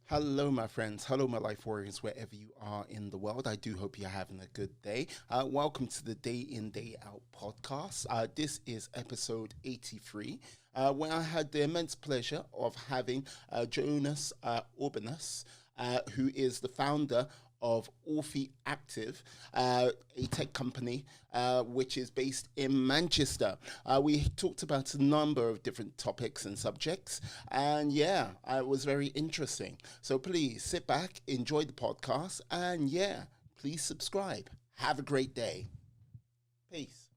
Hello, my friends. Hello, my life warriors, wherever you are in the world. I do hope you're having a good day. Welcome to the Day In, Day Out podcast. This is episode 83, where I had the immense pleasure of having Jonas Urbonas, who is the founder of Orfi Active, a tech company which is based in Manchester. We talked about a number of different topics and subjects, and yeah, it was very interesting. So please sit back, enjoy the podcast, and yeah, please subscribe. Have a great day. Peace.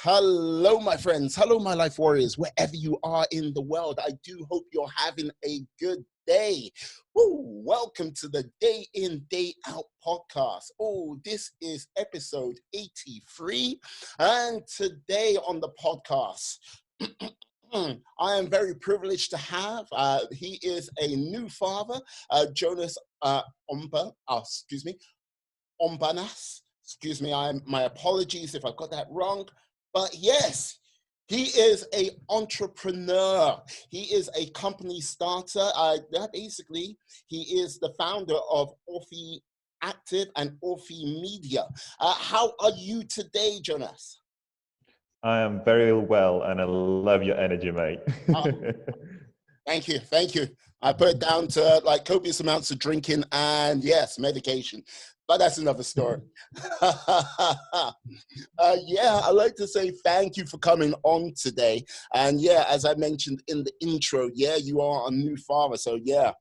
Hello, my friends. Hello, my life warriors, wherever you are in the world. I do hope you're having a good day. Woo, welcome to the Day In, Day Out podcast. Oh, this is episode 83. And today on the podcast, I am very privileged to have, he is a new father, Jonas Urbonas. Excuse me, my apologies if I got that wrong. But yes, he is a entrepreneur. He is a company starter. Basically, he is the founder of Orfi Active and Orfi Media. How are you today, Jonas? I am very well, and I love your energy, mate. Oh, thank you, thank you. I put it down to like copious amounts of drinking and yes, medication. But that's another story. Yeah, I'd like to say thank you for coming on today. And yeah, as I mentioned in the intro, yeah, you are a new father. So yeah,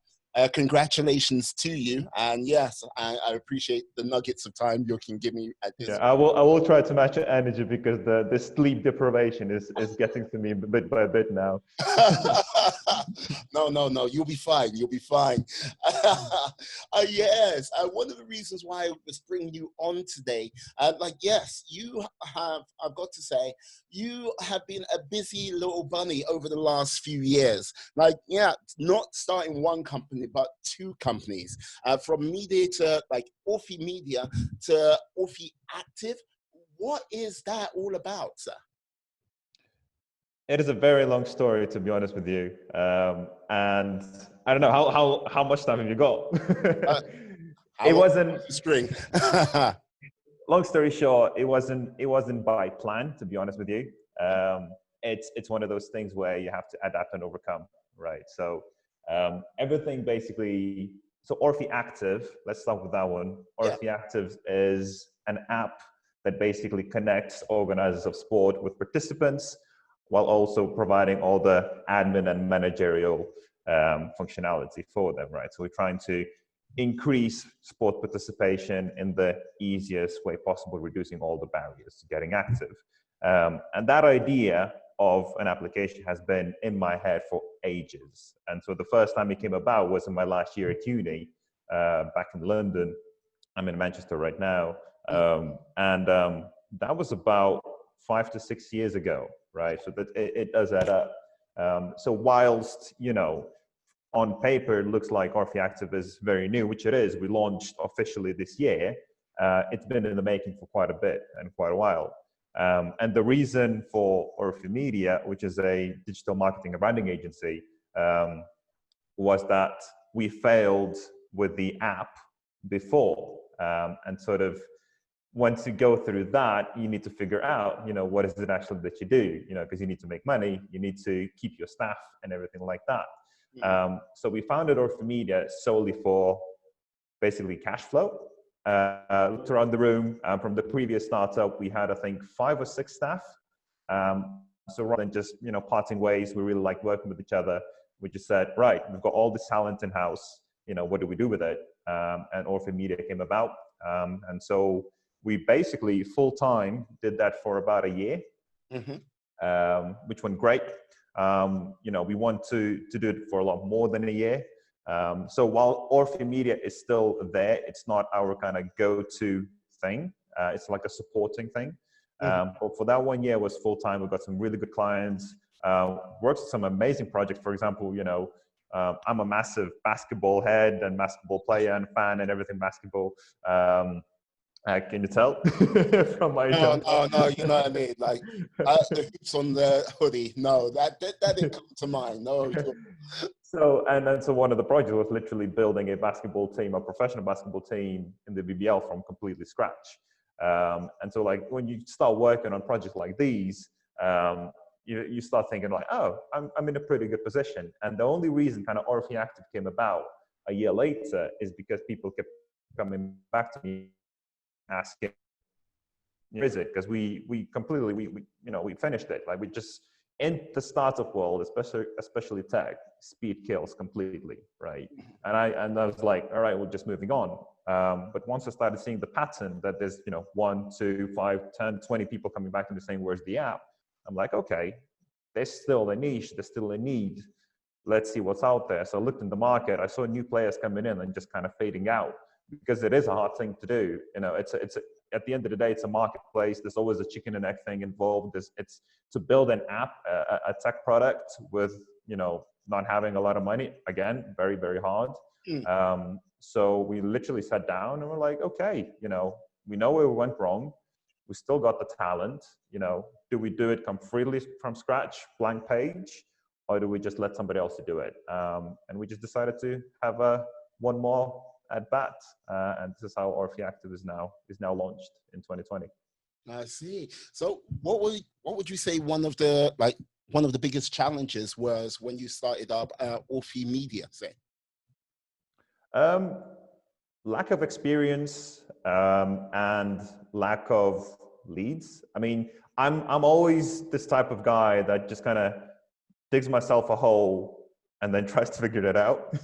congratulations to you. And yes, I appreciate the nuggets of time you can give me at Yeah, this. I will try to match your energy because the sleep deprivation is getting to me bit by bit now. No. You'll be fine. You'll be fine. Yes. One of the reasons why I was bringing you on today, yes, you have, I've got to say, you have been a busy little bunny over the last few years. Like, yeah, not starting one company, but two companies, from media to like Orfi Media to Orfi Active. What is that all about, sir? It is a very long story, to be honest with you. And I don't know how much time have you got? Uh, how It long wasn't. is the string? Long story short, it wasn't by plan, to be honest with you. It's one of those things where you have to adapt and overcome, right? So everything basically. So Orphe Active, let's start with that one. Yeah. Orphe Active is an app that basically connects organizers of sport with participants, while also providing all the admin and managerial functionality for them, right? So we're trying to increase sport participation in the easiest way possible, reducing all the barriers to getting active. And that idea of an application has been in my head for ages. And so the first time it came about was in my last year at uni, back in London. I'm in Manchester right now. And that was about 5 to 6 years ago, right? So that it does add up. So whilst, on paper, it looks like Orphe Active is very new, which it is. We launched officially this year. It's been in the making for quite a bit and quite a while. And the reason for Orphe Media, which is a digital marketing and branding agency, was that we failed with the app before. And sort of once you go through that, you need to figure out, what is it actually that you do, because you need to make money, you need to keep your staff and everything like that. So we founded Orphe Media solely for basically cash flow. Looked around the room. From the previous startup, we had, I think, 5 or 6 staff. So rather than just, parting ways, we really like working with each other. We just said, right, we've got all this talent in house. What do we do with it? And Orphe Media came about. And so we basically full time did that for about a year, which went great. We want to do it for a lot more than a year. So while Orphe Media is still there, it's not our kind of go-to thing. It's like a supporting thing. But for that 1 year was full time. We got some really good clients. Worked with some amazing projects. For example, I'm a massive basketball head and basketball player and fan and everything basketball. Can you tell from my No, jump? no, no, you know what I mean? Like, the hoops on the hoodie. No, that didn't come to mind. No. So, and then so one of the projects was literally building a basketball team, a professional basketball team in the BBL from completely scratch. And so like when you start working on projects like these, you start thinking like, oh, I'm in a pretty good position. And the only reason kind of Orfi Active came about a year later is because people kept coming back to me asking, is it? Because we completely we finished it. Like we just in the startup world, especially tech, speed kills completely, right? And I was like, all right, we're just moving on. But once I started seeing the pattern that there's 1, 2, 5, 10, 20 people coming back to me saying, where's the app? I'm like, okay, there's still a niche, there's still a need. Let's see what's out there. So I looked in the market, I saw new players coming in and just kind of fading out, because it is a hard thing to do. It's at the end of the day, it's a marketplace. There's always a chicken and egg thing involved. It's to build an app, a tech product with, not having a lot of money. Again, very, very hard. So we literally sat down and we're like, okay, we know where we went wrong. We still got the talent. Do we do it completely from scratch, blank page, or do we just let somebody else do it? And we just decided to have one more at bat, and this is how Orfi Active is now launched in 2020. I see. So, what would you say one of the biggest challenges was when you started up Orfi Media? Say, lack of experience and lack of leads. I mean, I'm always this type of guy that just kind of digs myself a hole and then tries to figure it out.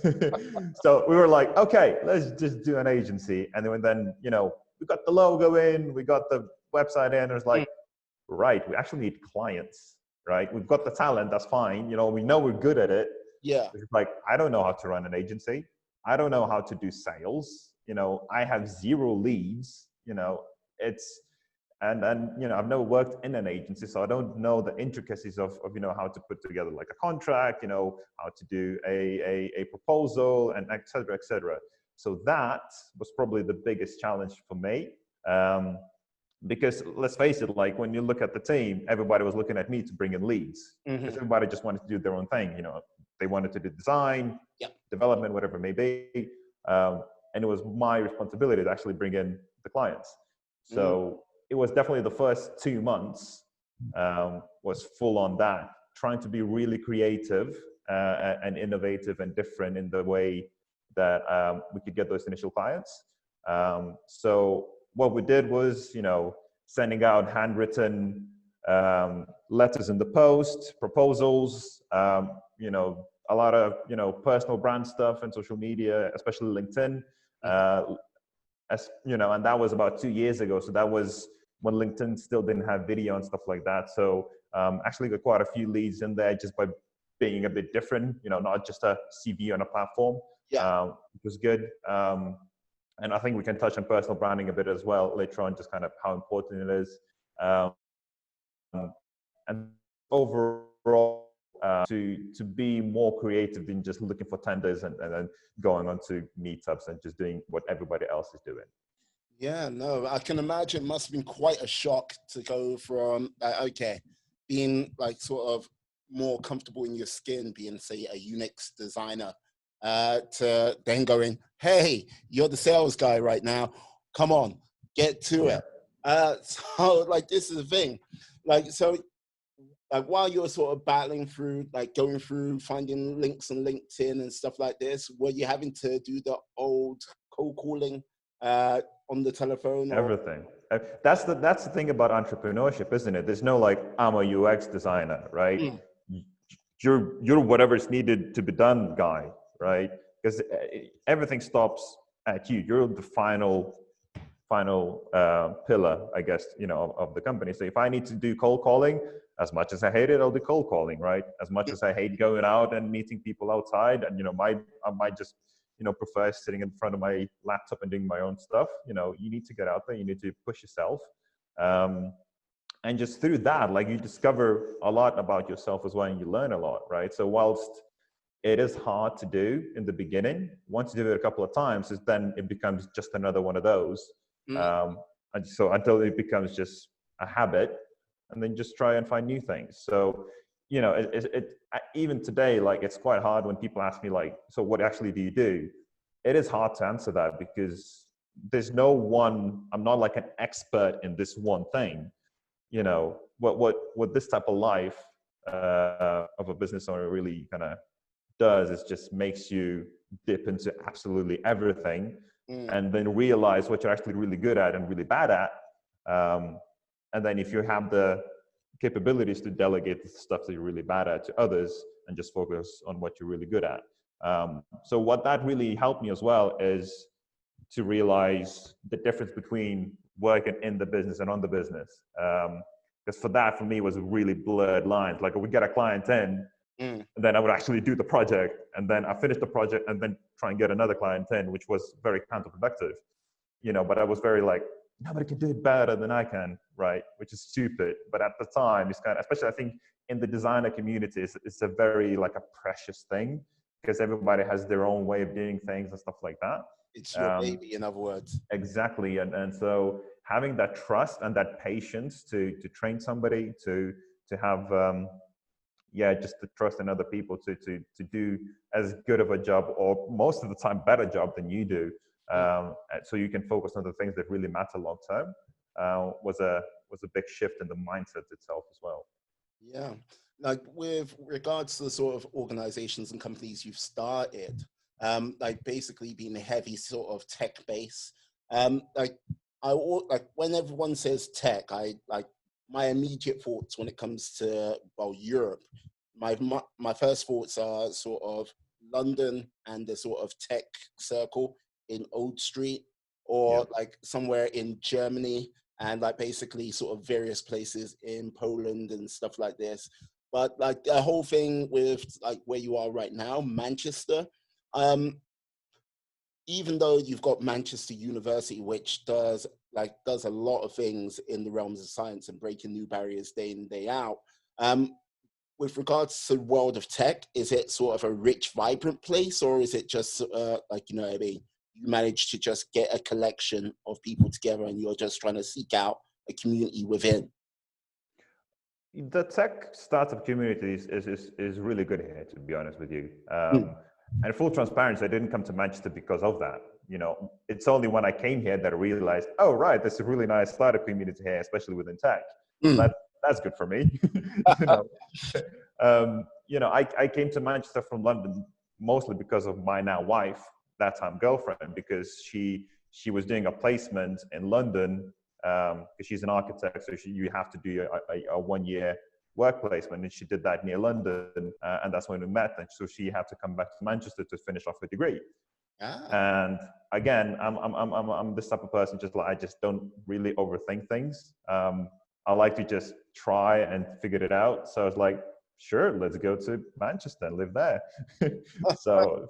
So we were like, okay, let's just do an agency. And then we got the logo in, we got the website in, and it's like, right, we actually need clients, right? We've got the talent, that's fine. We know we're good at it. yeah. It's like, I don't know how to run an agency. I don't know how to do sales. I have zero leads. And I've never worked in an agency, so I don't know the intricacies of how to put together like a contract, how to do a proposal, and et cetera, et cetera. So that was probably the biggest challenge for me. Because let's face it, like when you look at the team, everybody was looking at me to bring in leads, because everybody just wanted to do their own thing. They wanted to do design, development, whatever it may be. And it was my responsibility to actually bring in the clients. So it was definitely the first 2 months was full on that, trying to be really creative and innovative and different in the way that we could get those initial clients. So what we did was, sending out handwritten letters in the post, proposals, a lot of, personal brand stuff and social media, especially LinkedIn. And that was about 2 years ago. So that was when LinkedIn still didn't have video and stuff like that. So actually got quite a few leads in there just by being a bit different, not just a CV on a platform. It was good. And I think we can touch on personal branding a bit as well later on, just kind of how important it is. And overall, to be more creative than just looking for tenders and then going on to meetups and just doing what everybody else is doing. Yeah, no, I can imagine it must have been quite a shock to go from, being like sort of more comfortable in your skin, being, say, a UX designer, to then going, hey, you're the sales guy right now. Come on, get to it. So, like, this is the thing. Like, so, like, while you're sort of battling through, like, going through, finding links on LinkedIn and stuff like this, were you having to do the old cold calling on the telephone? Everything. That's the thing about entrepreneurship, isn't it? There's no like, I'm a UX designer, right? You're whatever's needed to be done guy, right? Because everything stops at you. You're the final pillar, I guess, of the company. So if I need to do cold calling, as much as I hate it, I'll do cold calling, right? As much as I hate going out and meeting people outside, and I might just prefer sitting in front of my laptop and doing my own stuff. You need to get out there, you need to push yourself. And just through that, like, you discover a lot about yourself as well, and you learn a lot, right? So whilst it is hard to do in the beginning, once you do it a couple of times, then it becomes just another one of those. Mm. And so until it becomes just a habit, and then just try and find new things. So, even today, like, it's quite hard when people ask me, like, so what actually do you do? It is hard to answer that because there's no one, I'm not like an expert in this one thing. What this type of life of a business owner really kind of does is just makes you dip into absolutely everything, and then realize what you're actually really good at and really bad at. And then if you have the capabilities to delegate the stuff that you're really bad at to others and just focus on what you're really good at. So what that really helped me as well is to realize the difference between working in the business and on the business. Because for me, was really blurred lines. Like, I would get a client in, and then I would actually do the project, and then I finish the project, and then try and get another client in, which was very counterproductive. But I was very like, nobody can do it better than I can, right? Which is stupid. But at the time, it's kind of, especially I think in the designer community, it's a very like a precious thing because everybody has their own way of doing things and stuff like that. It's your baby, in other words. Exactly. And so having that trust and that patience to train somebody, to have, just to trust in other people to do as good of a job, or most of the time better job than you do, so you can focus on the things that really matter long term, was a big shift in the mindset itself as well. Yeah. Like, with regards to the sort of organizations and companies you've started, like basically being a heavy sort of tech base, like when everyone says tech, I like my immediate thoughts when it comes to, well, Europe. My first thoughts are sort of London and the sort of tech circle in Old Street, or like somewhere in Germany, and like basically sort of various places in Poland and stuff like this. But like the whole thing with like where you are right now, Manchester, even though you've got Manchester University, which does a lot of things in the realms of science and breaking new barriers day in, day out. With regards to the world of tech, is it sort of a rich, vibrant place, or is it just you manage to just get a collection of people together and you're just trying to seek out a community within? The tech startup community is really good here, to be honest with you. And full transparency, I didn't come to Manchester because of that. It's only when I came here that I realized, oh, right, there's a really nice startup community here, especially within tech. That's good for me. I came to Manchester from London mostly because of my now wife, that time girlfriend, because she was doing a placement in London, because she's an architect, so you have to do a 1-year work placement, and she did that near London, and that's when we met. And so she had to come back to Manchester to finish off her degree. And again, I'm this type of person, just like, I just don't really overthink things. I like to just try and figure it out. So I was like, sure, let's go to Manchester and live there. so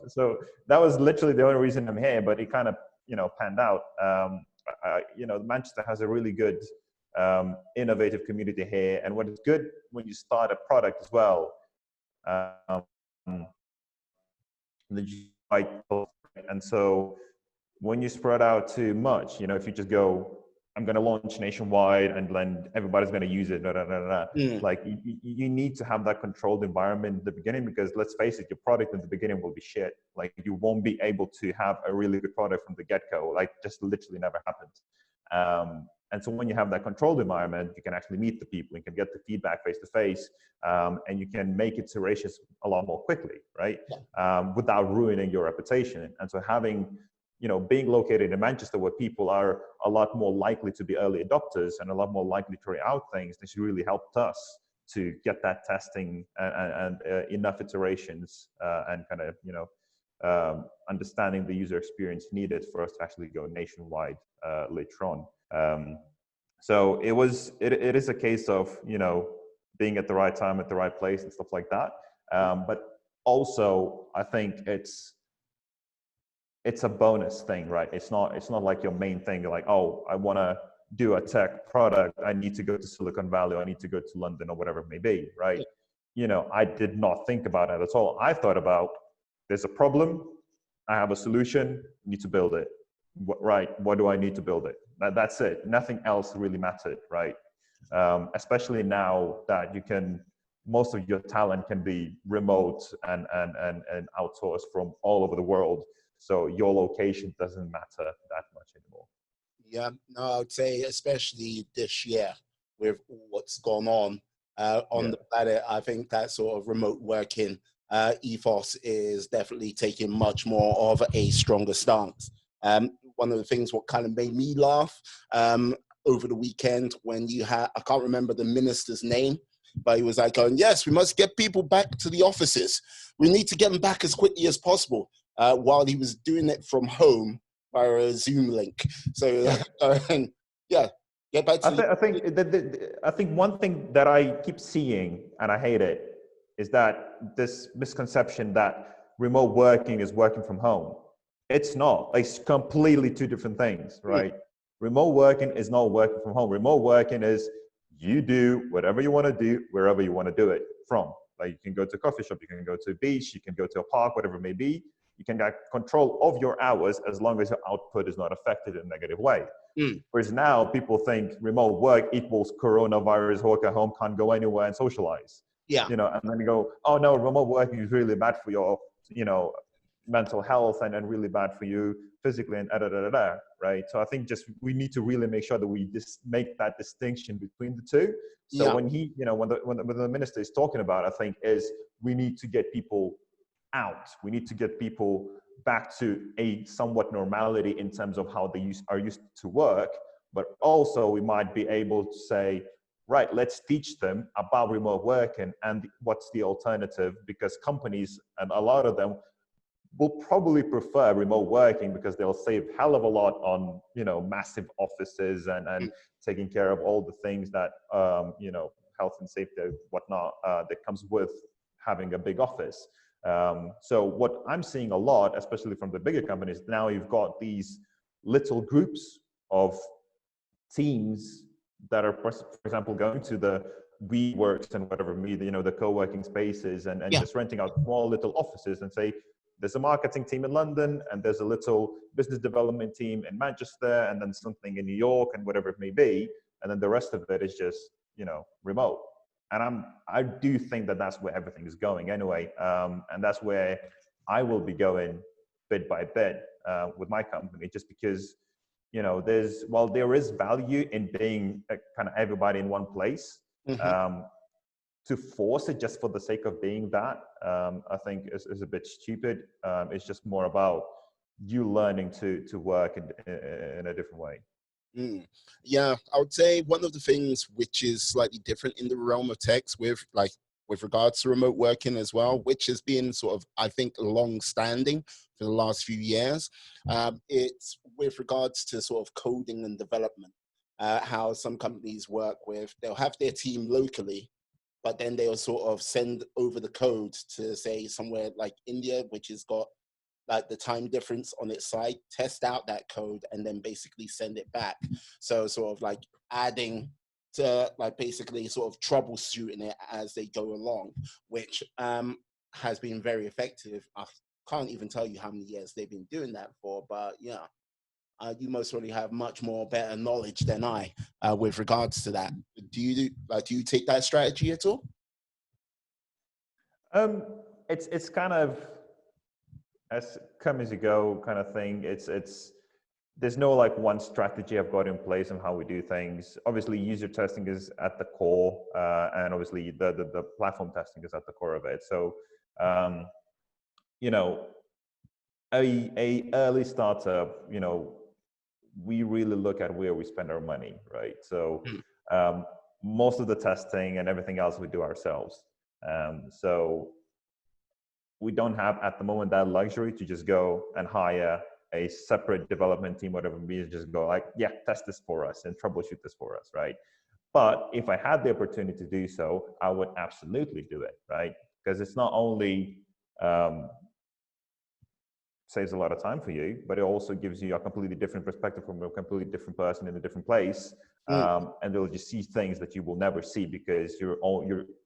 that was literally the only reason I'm here, but it kind of, panned out. Manchester has a really good innovative community here. And what is good when you start a product as well, and so when you spread out too much, if you just go, I'm going to launch nationwide and then everybody's going to use it, like you need to have that controlled environment in the beginning, because let's face it, your product in the beginning will be shit. Like, you won't be able to have a really good product from the get-go. Like, just literally never happens. And so when you have that controlled environment, you can actually meet the people, you can get the feedback face to face, and you can make iterations a lot more quickly, right? Without ruining your reputation. And so being located in Manchester, where people are a lot more likely to be early adopters and a lot more likely to try out things, this really helped us to get that testing and enough iterations and kind of, understanding the user experience needed for us to actually go nationwide later on. So it is a case of, being at the right time, at the right place and stuff like that. But also, I think it's a bonus thing, right? It's not like your main thing. You're like, oh, I want to do a tech product, I need to go to Silicon Valley, or I need to go to London, or whatever it may be, right? I did not think about it at all. I thought about, there's a problem, I have a solution, need to build it. what do I need to build it? That's it. Nothing else really mattered, right? Especially now that most of your talent can be remote and outsourced from all over the world. So your location doesn't matter that much anymore. Yeah, no, I would say especially this year with what's gone on the planet, I think that sort of remote working ethos is definitely taking much more of a stronger stance. One of the things what kind of made me laugh over the weekend when you had, I can't remember the minister's name, but he was like going, yes, we must get people back to the offices. We need to get them back as quickly as possible, while he was doing it from home via a Zoom link. So, yeah, get back to I think one thing that I keep seeing, and I hate it, is that this misconception that remote working is working from home. It's not. It's completely two different things, right? Remote working is not working from home. Remote working is you do whatever you want to do, wherever you want to do it from. Like you can go to a coffee shop, you can go to a beach, you can go to a park, whatever it may be. You can get control of your hours as long as your output is not affected in a negative way. Whereas now people think remote work equals coronavirus, work at home, can't go anywhere and socialize. Yeah. And then you go, oh no, remote working is really bad for your, mental health and really bad for you physically and right? So I think just we need to really make sure that we just make that distinction between the two. So when he, when the minister is talking about, I think is we need to get people out. We need to get people back to a somewhat normality in terms of how they are used to work, but also we might be able to say, right, let's teach them about remote working and what's the alternative, because companies, and a lot of them, will probably prefer remote working because they'll save hell of a lot on, massive offices and taking care of all the things that, health and safety, whatnot, that comes with having a big office. So what I'm seeing a lot, especially from the bigger companies, now you've got these little groups of teams that are, for example, going to the WeWorks and whatever, the co-working spaces and just renting out small little offices and say, there's a marketing team in London and there's a little business development team in Manchester and then something in New York and whatever it may be. And then the rest of it is just, remote. And I do think that that's where everything is going anyway. And that's where I will be going bit by bit with my company, just because, there is value in being kind of everybody in one place. To force it just for the sake of being that, I think is a bit stupid. It's just more about you learning to work in a different way. Yeah, I would say one of the things which is slightly different in the realm of techs with regards to remote working as well, which has been sort of, I think, long standing for the last few years. It's with regards to sort of coding and development, how some companies work with, they'll have their team locally, but then they'll sort of send over the code to, say, somewhere like India, which has got like the time difference on its side, test out that code, and then basically send it back. So sort of like adding to, like, basically sort of troubleshooting it as they go along, which has been very effective. I can't even tell you how many years they've been doing that for, but yeah. You most probably have much more better knowledge than I with regards to that. Do you take that strategy at all? It's kind of as come as you go kind of thing. There's no like one strategy I've got in place on how we do things. Obviously, user testing is at the core, and obviously the platform testing is at the core of it. So, a early startup, we really look at where we spend our money, right? So most of the testing and everything else we do ourselves. So we don't have at the moment that luxury to just go and hire a separate development team, whatever it be, just go like, yeah, test this for us and troubleshoot this for us, right? But if I had the opportunity to do so, I would absolutely do it, right? Because it's not only saves a lot of time for you, but it also gives you a completely different perspective from a completely different person in a different place. And they'll just see things that you will never see because you're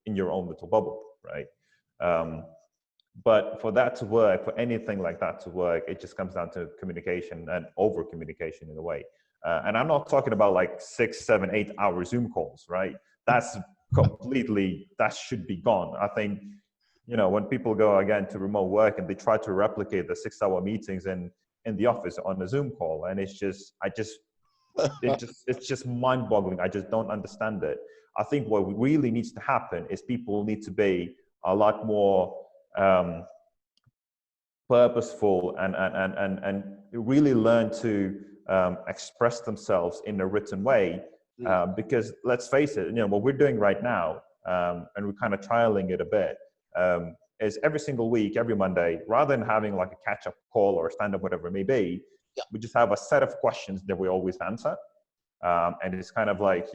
in your own little bubble, right? But for that to work, for anything like that to work, it just comes down to communication and over communication in a way. And I'm not talking about like 6, 7, 8 hour Zoom calls, right? That's completely, that should be gone. I think, when people go again to remote work and they try to replicate the 6 hour meetings in the office on a Zoom call, and it's just mind boggling. I just don't understand it. I think what really needs to happen is people need to be a lot more purposeful and really learn to express themselves in a written way. Because let's face it, what we're doing right now, and we're kind of trialing it a bit, is every single week, every Monday, rather than having like a catch-up call or a stand-up, whatever it may be, we just have a set of questions that we always answer. And it's kind of like,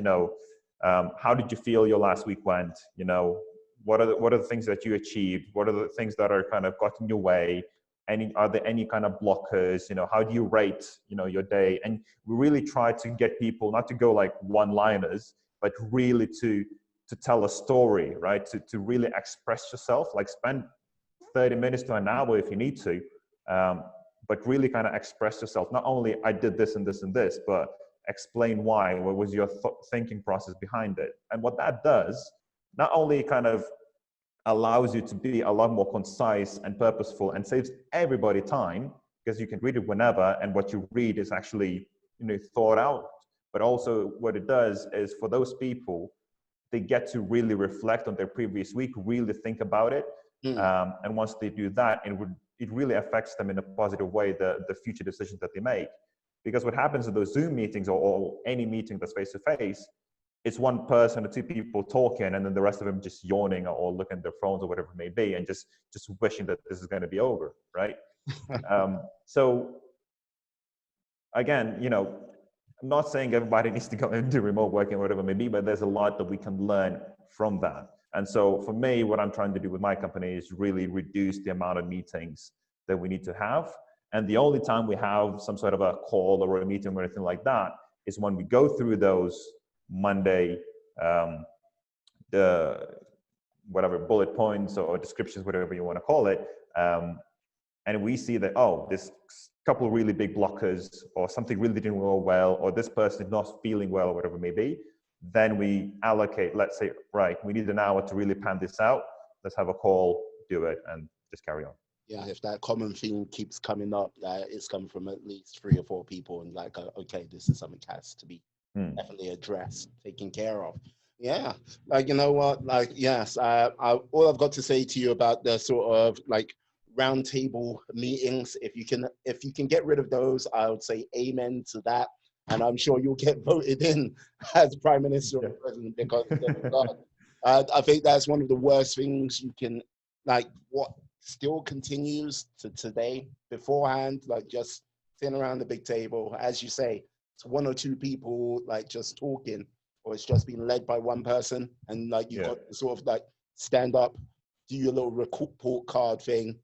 how did you feel your last week went? What are the things that you achieved? What are the things that are kind of got in your way? Are there any kind of blockers? How do you rate, your day? And we really try to get people not to go like one-liners, but really to tell a story, right? To really express yourself, like spend 30 minutes to an hour if you need to, but really kind of express yourself. Not only I did this and this and this, but explain why, what was your thinking process behind it. And what that does, not only kind of allows you to be a lot more concise and purposeful and saves everybody time, because you can read it whenever, and what you read is actually, thought out. But also what it does is for those people, they get to really reflect on their previous week, really think about it. And once they do that, it really affects them in a positive way, the future decisions that they make. Because what happens in those Zoom meetings or any meeting that's face-to-face, it's one person or two people talking, and then the rest of them just yawning or looking at their phones or whatever it may be, and just wishing that this is going to be over, right? So again, I'm not saying everybody needs to go into remote working or whatever it may be, but there's a lot that we can learn from that. And so for me, what I'm trying to do with my company is really reduce the amount of meetings that we need to have. And the only time we have some sort of a call or a meeting or anything like that is when we go through those Monday, the whatever bullet points or descriptions, whatever you want to call it. And we see that, this couple of really big blockers, or something really didn't go well, or this person is not feeling well, or whatever it may be. Then we allocate, let's say, right, we need an hour to really pan this out. Let's have a call, do it, and just carry on. Yeah, if that common theme keeps coming up, that it's coming from at least 3 or 4 people, and like, okay, this is something that has to be definitely addressed, taken care of. Yeah, like, you know what, like, yes, all I've got to say to you about the sort of like roundtable meetings, if you can get rid of those, I would say amen to that, and I'm sure you'll get voted in as Prime Minister or President, because I think that's one of the worst things you can, like, what still continues to today. Beforehand, like, just sitting around the big table, as you say, it's 1 or 2 people like just talking, or it's just being led by one person, and like you've got to sort of like stand up, do your little report card thing,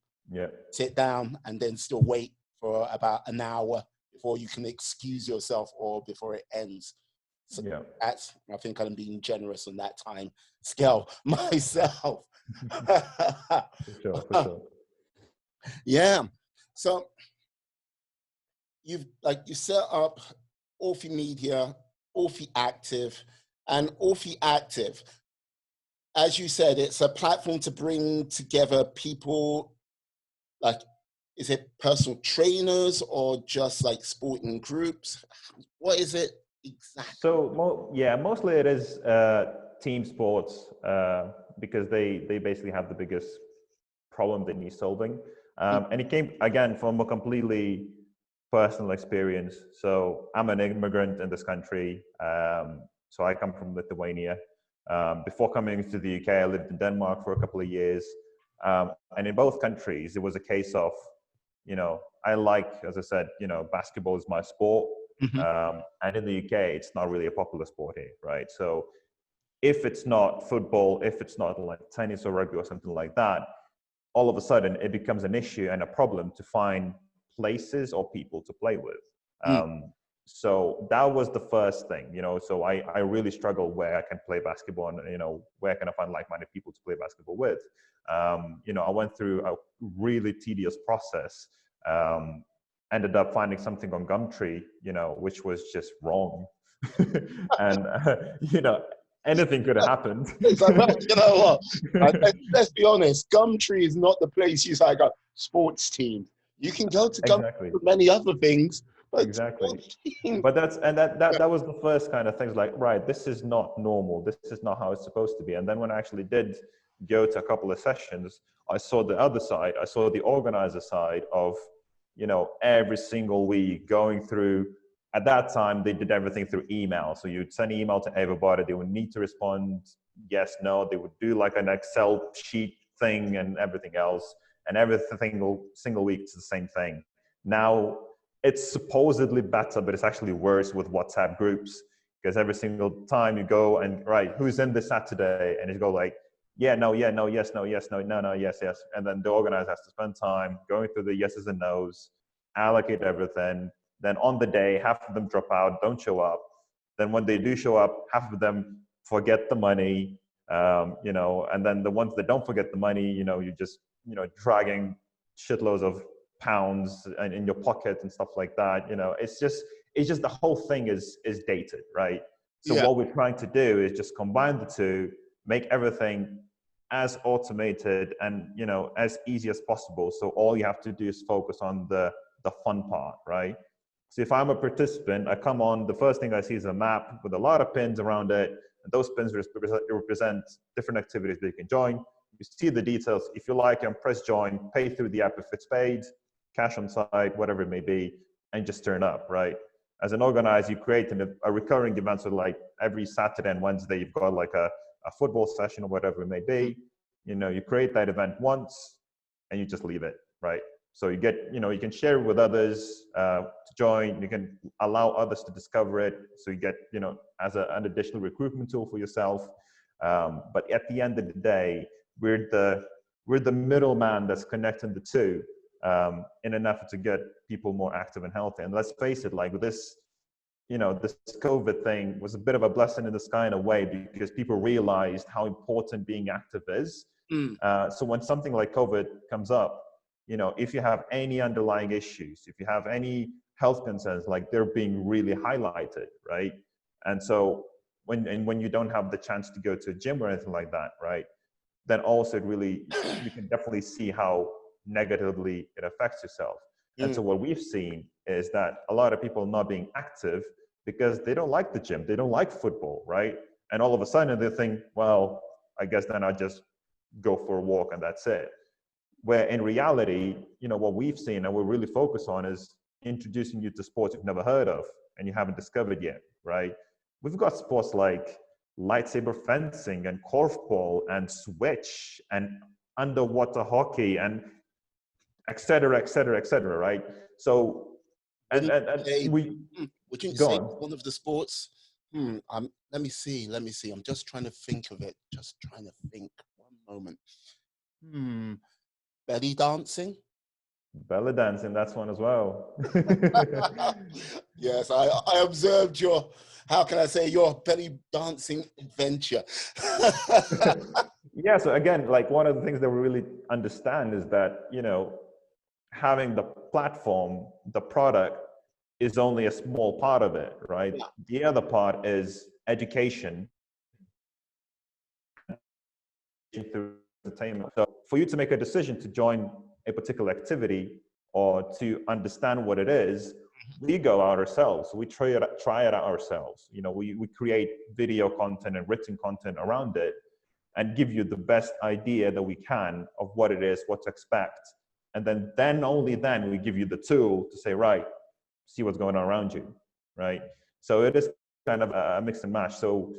sit down, and then still wait for about an hour before you can excuse yourself or before it ends. So that's, I think I'm being generous on that time scale myself. For sure. Yeah. So you set up Orfi Media, Orfi Active, and Orfi Active, as you said, it's a platform to bring together people, like, is it personal trainers or just like sporting groups? What is it exactly? So mostly it is team sports, because they basically have the biggest problem that needs solving. And it came again from a completely personal experience. So I'm an immigrant in this country. So I come from Lithuania. Before coming to the UK, I lived in Denmark for a couple of years. And in both countries, it was a case of, I like, as I said, basketball is my sport. And in the UK, it's not really a popular sport here, right? So if it's not football, if it's not like tennis or rugby or something like that, all of a sudden it becomes an issue and a problem to find places or people to play with. So that was the first thing, so I really struggled where I can play basketball and, where can I find like-minded people to play basketball with. I went through a really tedious process, ended up finding something on Gumtree, which was just wrong. And, anything could have happened. It's like, well, you know what? Let's be honest. Gumtree is not the place you say, "Got sports team." You can go to Gumtree Exactly. for many other things, but Exactly. But that was the first kind of things like, right, this is not normal. This is not how it's supposed to be. And then when I actually did go to a couple of sessions, I saw the other side. I saw the organizer side of, every single week going through. At that time, they did everything through email. So you'd send email to everybody. They would need to respond yes, no. They would do like an Excel sheet thing and everything else. And every single week, it's the same thing. Now, it's supposedly better, but it's actually worse with WhatsApp groups, because every single time you go and, right, who's in this Saturday? And you go like, yeah, no, yes, no, yes. And then the organizer has to spend time going through the yeses and nos, allocate everything. Then on the day, half of them drop out, don't show up. Then when they do show up, half of them forget the money, and then the ones that don't forget the money, you just, dragging shitloads of pounds in your pocket and stuff like that. It's just the whole thing is dated, right? So what we're trying to do is just combine the two, make everything as automated and, as easy as possible. So all you have to do is focus on the fun part, right? So if I'm a participant, I come on, the first thing I see is a map with a lot of pins around it. And those pins represent different activities that you can join. You see the details. If you like, and press join, pay through the app if it's paid, cash on site, whatever it may be, and just turn up, right? As an organizer, you create a recurring event. So like every Saturday and Wednesday, you've got like a football session or whatever it may be. You create that event once and you just leave it, right? So you get, you can share it with others to join. You can allow others to discover it. So you get, as an additional recruitment tool for yourself. But at the end of the day, we're the middleman that's connecting the two in an effort to get people more active and healthy. And let's face it, like this, this COVID thing was a bit of a blessing in the sky in a way, because people realized how important being active is. So when something like COVID comes up, if you have any underlying issues, if you have any health concerns, like they're being really highlighted, right? And so when you don't have the chance to go to a gym or anything like that, right, then also you can definitely see how negatively it affects yourself. And so what we've seen is that a lot of people are not being active because they don't like the gym, they don't like football, right? And all of a sudden they think, well, I guess then I'll just go for a walk and that's it. Where in reality, what we've seen and we're really focused on is introducing you to sports you've never heard of and you haven't discovered yet, right? We've got sports like lightsaber fencing and korfball and switch and underwater hockey and et cetera, right? So, Would you say on. one of the sports? Let me see. I'm just trying to think of it. One moment. Belly dancing. Belly dancing, that's one as well. Yes, I observed your, how can I say, your belly dancing adventure. Yeah, so again, like one of the things that we really understand is that, having the platform, the product is only a small part of it, right? Yeah. The other part is education through entertainment. So for you to make a decision to join a particular activity or to understand what it is, we go out ourselves. We try it out ourselves. We create video content and written content around it and give you the best idea that we can of what it is, what to expect. And then only then we give you the tool to say, right, see what's going on around you, right? So it is kind of a mix and match. So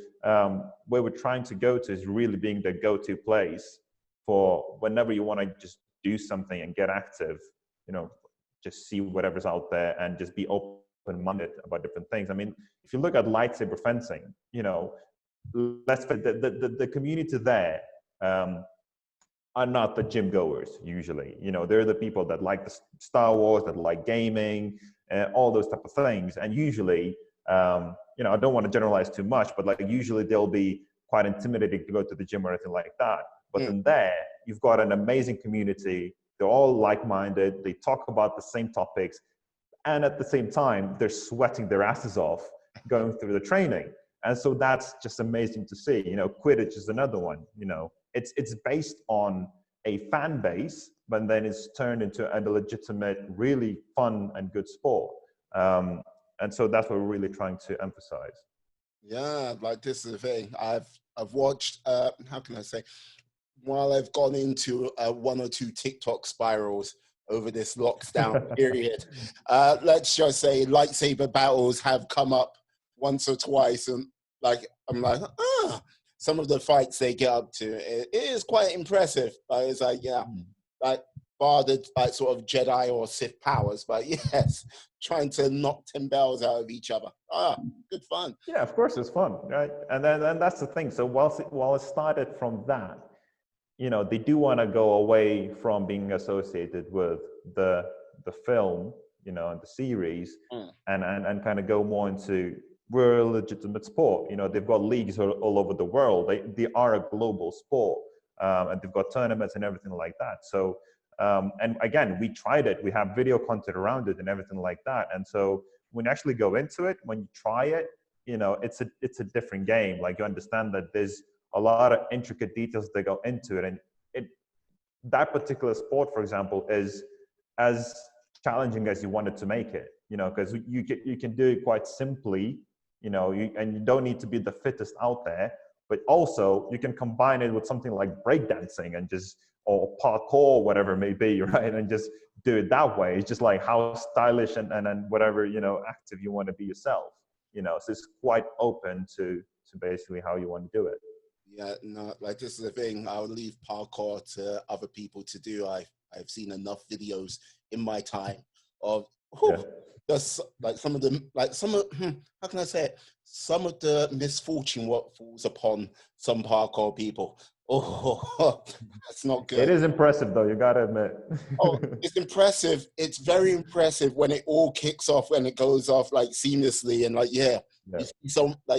where we're trying to go to is really being the go-to place for whenever you want to just do something and get active, just see whatever's out there and just be open-minded about different things. I mean, if you look at lightsaber fencing, the community there are not the gym goers usually. They're the people that like the Star Wars, that like gaming, all those type of things. And usually, I don't want to generalize too much, but like usually they'll be quite intimidating to go to the gym or anything like that. But then there, you've got an amazing community. They're all like-minded. They talk about the same topics. And at the same time, they're sweating their asses off going through the training. And so that's just amazing to see. Quidditch is another one. It's based on a fan base, but then it's turned into a legitimate, really fun and good sport. And so that's what we're really trying to emphasize. Yeah, like this is the thing. I've watched, how can I say, while I've gone into one or two TikTok spirals over this lockdown period, let's just say lightsaber battles have come up once or twice, and I'm like, some of the fights they get up to, it is quite impressive. But it's like, bar the sort of Jedi or Sith powers, but yes, trying to knock 10 bells out of each other. Good fun. Yeah, of course it's fun, right? And then that's the thing. So while it started from that, they do want to go away from being associated with the film, and the series, and kind of go more into we're a legitimate sport. They've got leagues all over the world. They are a global sport, and they've got tournaments and everything like that. So, and again, we tried it. We have video content around it and everything like that. And so when you actually go into it, when you try it, it's a different game. Like you understand that there's a lot of intricate details that go into it. And that particular sport, for example, is as challenging as you wanted to make it, because you can do it quite simply, and you don't need to be the fittest out there, but also you can combine it with something like breakdancing and or parkour, whatever it may be, right? And just do it that way. It's just like how stylish and whatever, active you want to be yourself, so it's quite open to basically how you want to do it. Yeah, no, like this is the thing. I'll leave parkour to other people to do. I've seen enough videos in my time of just like some of them, how can I say it? Some of the misfortune what falls upon some parkour people. Oh, that's not good. It is impressive though, you gotta admit. It's impressive. It's very impressive when it all kicks off, when it goes off like seamlessly and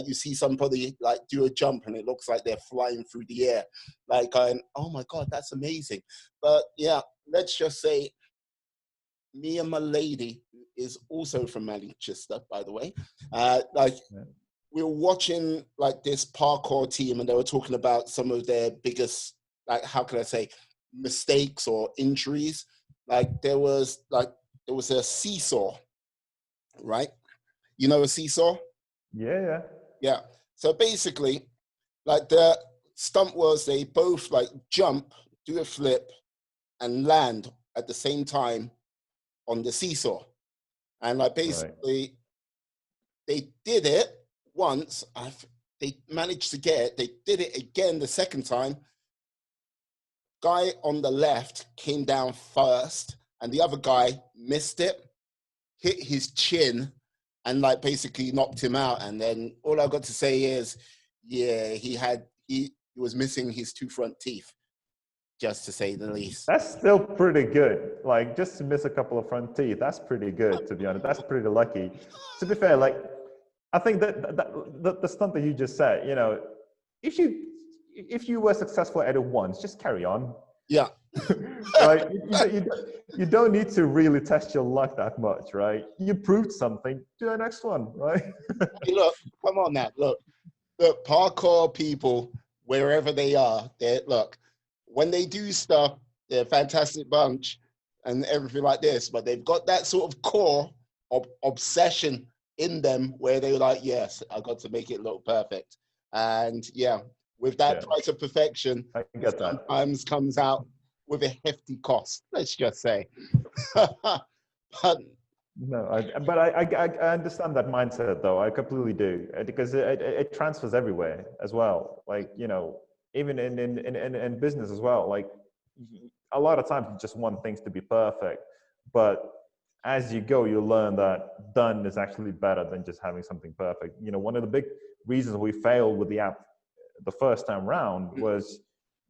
you see somebody like do a jump and it looks like they're flying through the air. Like going, oh my God, that's amazing. But yeah, let's just say me and my lady, who is also from Manchester, by the way, we were watching like this parkour team and they were talking about some of their biggest, like, how can I say, mistakes or injuries. Like there was a seesaw, right? You know a seesaw? Yeah. So basically, like the stunt was they both like jump, do a flip, and land at the same time on the seesaw. And like basically, they did it once. They managed to get it. They did it again the second time. Guy on the left came down first, and the other guy missed it, hit his chin, and like basically knocked him out. And then all I got to say is, yeah, he was missing his 2 front teeth, just to say the least. That's still pretty good. Like just to miss a couple of front teeth, that's pretty good, to be honest. That's pretty lucky. To be fair, like I think that the stunt that you just said, if you were successful at it once, just carry on. Yeah. Right? You don't need to really test your luck that much, right? You proved something, do the next one, right? Hey, look, come on now. Look, parkour people, wherever they are, when they do stuff, they're a fantastic bunch and everything like this, but they've got that sort of core of obsession in them where they're like, yes, I got to make it look perfect. And yeah, with that price of perfection, sometimes comes out with a hefty cost, let's just say. But no, I understand that mindset though. I completely do, because it transfers everywhere as well. Like, even in business as well. Like a lot of times you just want things to be perfect, but as you go, you learn that done is actually better than just having something perfect. One of the big reasons we failed with the app the first time round was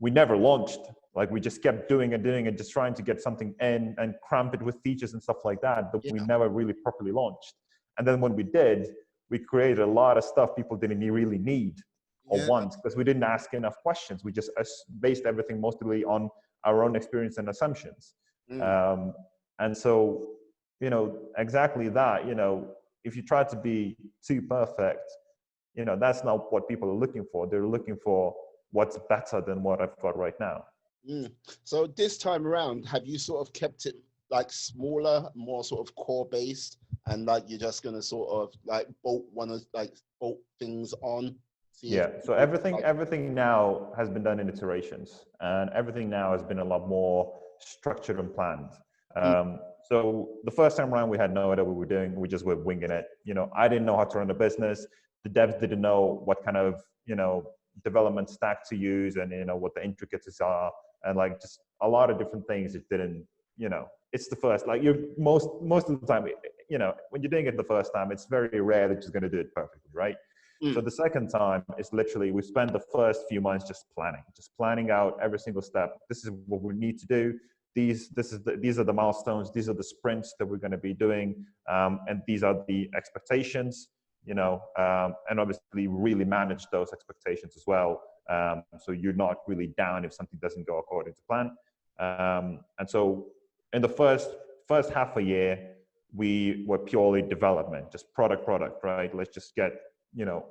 we never launched. Like we just kept doing and doing and just trying to get something in and cramp it with features and stuff like that we never really properly launched. And then when we did, we created a lot of stuff people didn't really need or want, because we didn't ask enough questions. We just based everything mostly on our own experience and assumptions. And so, you know, exactly that, you know, if you try to be too perfect, you know, that's not what people are looking for. They're looking for what's better than what I've got right now. So this time around, have you sort of kept it like smaller, more sort of core based, and like you're just gonna sort of like bolt things on? So everything now has been done in iterations, and everything now has been a lot more structured and planned. So the first time around, we had no idea what we were doing. We just were winging it. You know, I didn't know how to run a business. The devs didn't know what kind of, you know, development stack to use, and, you know, what the intricacies are, and like just a lot of different things. It didn't, you know, it's the first, like you're most of the time, you know, when you're doing it the first time, it's very rare that you're going to do it perfectly, right? So the second time is literally, we spent the first few months just planning out every single step. This is what we need to do. These are the milestones. These are the sprints that we're going to be doing, and these are the expectations. You know, and obviously really manage those expectations as well. So you're not really down if something doesn't go according to plan. And so in the first half a year, we were purely development, just product, right? Let's just get, you know,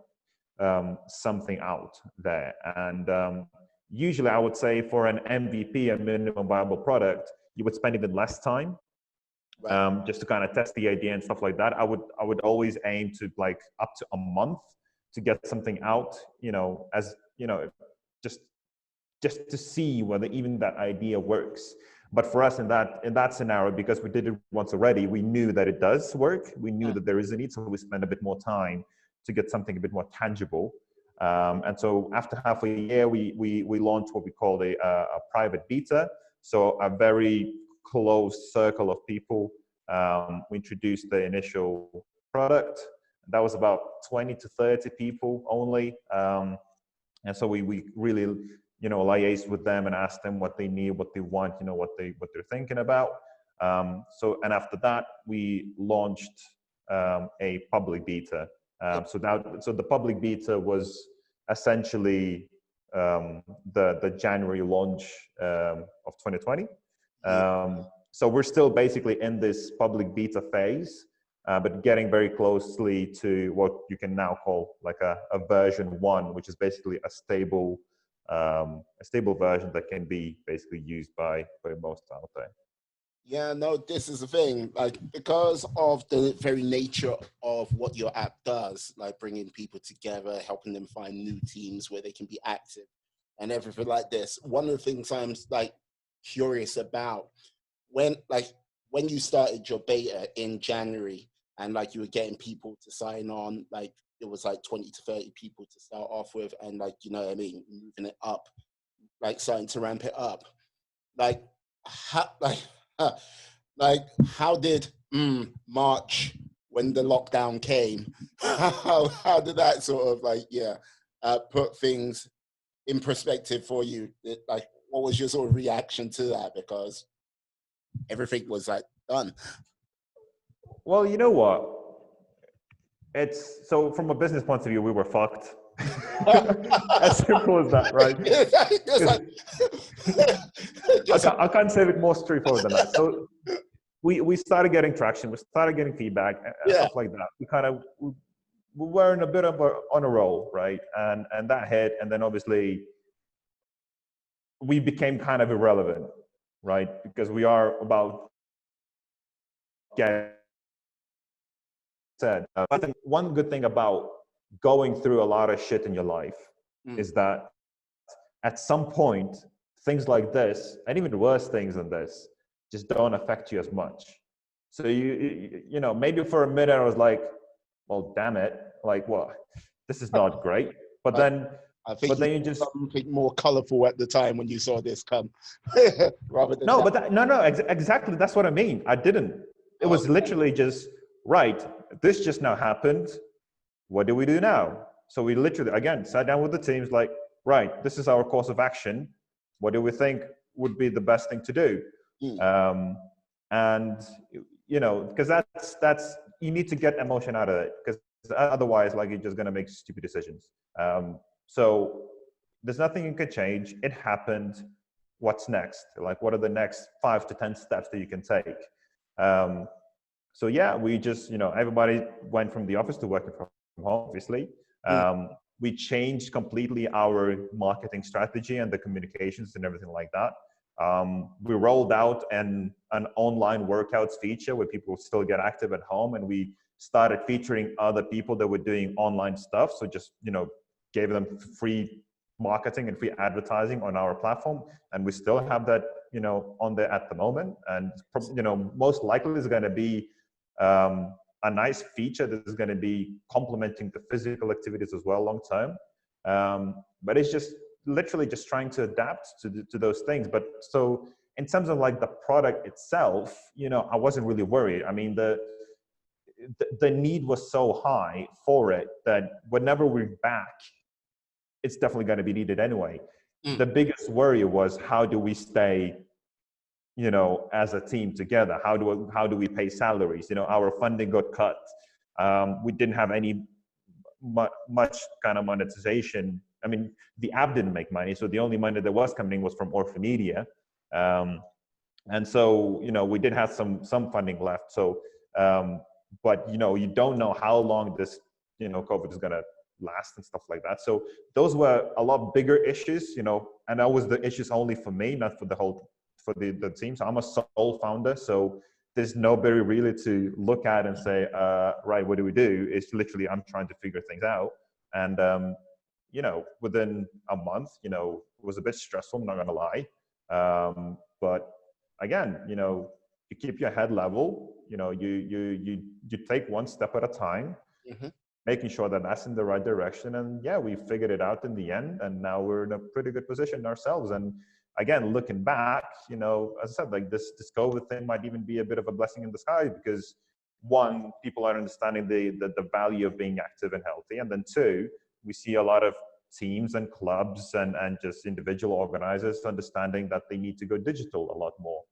something out there. And usually I would say for an MVP, a minimum viable product, you would spend even less time. Just to kind of test the idea and stuff like that. I would always aim to like up to a month to get something out, you know, as, you know, just to see whether even that idea works. But for us in that scenario, because we did it once already, we knew that it does work. We knew that there is a need, so we spend a bit more time to get something a bit more tangible. And so after half a year, we launched what we call a private beta. So a very close circle of people. We introduced the initial product. That was about 20 to 30 people only. And so we really, you know, liaised with them and asked them what they need, what they want, you know, what they're thinking about. So, and after that, we launched a public beta. So the public beta was essentially the January launch of 2020. So we're still basically in this public beta phase, but getting very closely to what you can now call like a version 1, which is basically a stable version that can be basically used by most out there. Yeah, no, this is the thing, like, because of the very nature of what your app does, like bringing people together, helping them find new teams where they can be active and everything like this. One of the things I'm like curious about, when you started your beta in January and like you were getting people to sign on, like it was like 20 to 30 people to start off with, and like, you know what I mean, moving it up, like starting to ramp it up. Like how did March, when the lockdown came, how did that sort of like put things in perspective for you? Like, what was your sort of reaction to that? Because everything was like done. Well, you know what? It's so from a business point of view, we were fucked. As simple as that, right? I can't say it more straightforward than that. So we started getting traction, we started getting feedback and stuff like that. We were in a bit of on a roll, right? And that hit, and then obviously we became kind of irrelevant, right? Because we are about getting said. But one good thing about going through a lot of shit in your life is that at some point, things like this, and even worse things than this, just don't affect you as much. So you know, maybe for a minute I was like, well, damn it, like, what? This is not great. But then you just something more colorful at the time when you saw this come, rather than exactly. That's what I mean. I didn't. It was literally just right. This just now happened. What do we do now? So we literally again sat down with the teams, like, right, this is our course of action. What do we think would be the best thing to do. And because that's you need to get emotion out of it, because otherwise, like, you're just going to make stupid decisions. So there's nothing you can change. It happened. What's next? Like, what are the next 5 to 10 steps that you can take? So yeah, we just, everybody went from the office to working from home, obviously. We changed completely our marketing strategy and the communications and everything like that. We rolled out an online workouts feature where people still get active at home, and we started featuring other people that were doing online stuff. So just, gave them free marketing and free advertising on our platform, and we still have that, on there at the moment. And most likely is going to be a nice feature that is going to be complementing the physical activities as well long term. But it's just literally just trying to adapt to those things. But so in terms of like the product itself, I wasn't really worried. I mean, the need was so high for it that whenever we're back, it's definitely going to be needed anyway. The biggest worry was, how do we stay, as a team together? How do we pay salaries? Our funding got cut. We didn't have any much kind of monetization. I mean, the app didn't make money, so the only money that was coming was from Orfi Media. And so, we did have some funding left. So, but, you don't know how long this, COVID is going to last and stuff like that. So those were a lot bigger issues, and that was the issues only for me, not for the team. So I'm a sole founder. So there's nobody really to look at and say, right, what do we do? It's literally, I'm trying to figure things out. And, within a month, it was a bit stressful, I'm not going to lie. But again, you keep your head level, you take one step at a time, making sure that that's in the right direction. And yeah, we figured it out in the end, and now we're in a pretty good position ourselves. And again, looking back, as I said, like this COVID thing might even be a bit of a blessing in disguise, because one, people are understanding the value of being active and healthy. And then two, we see a lot of teams and clubs and just individual organizers understanding that they need to go digital a lot more.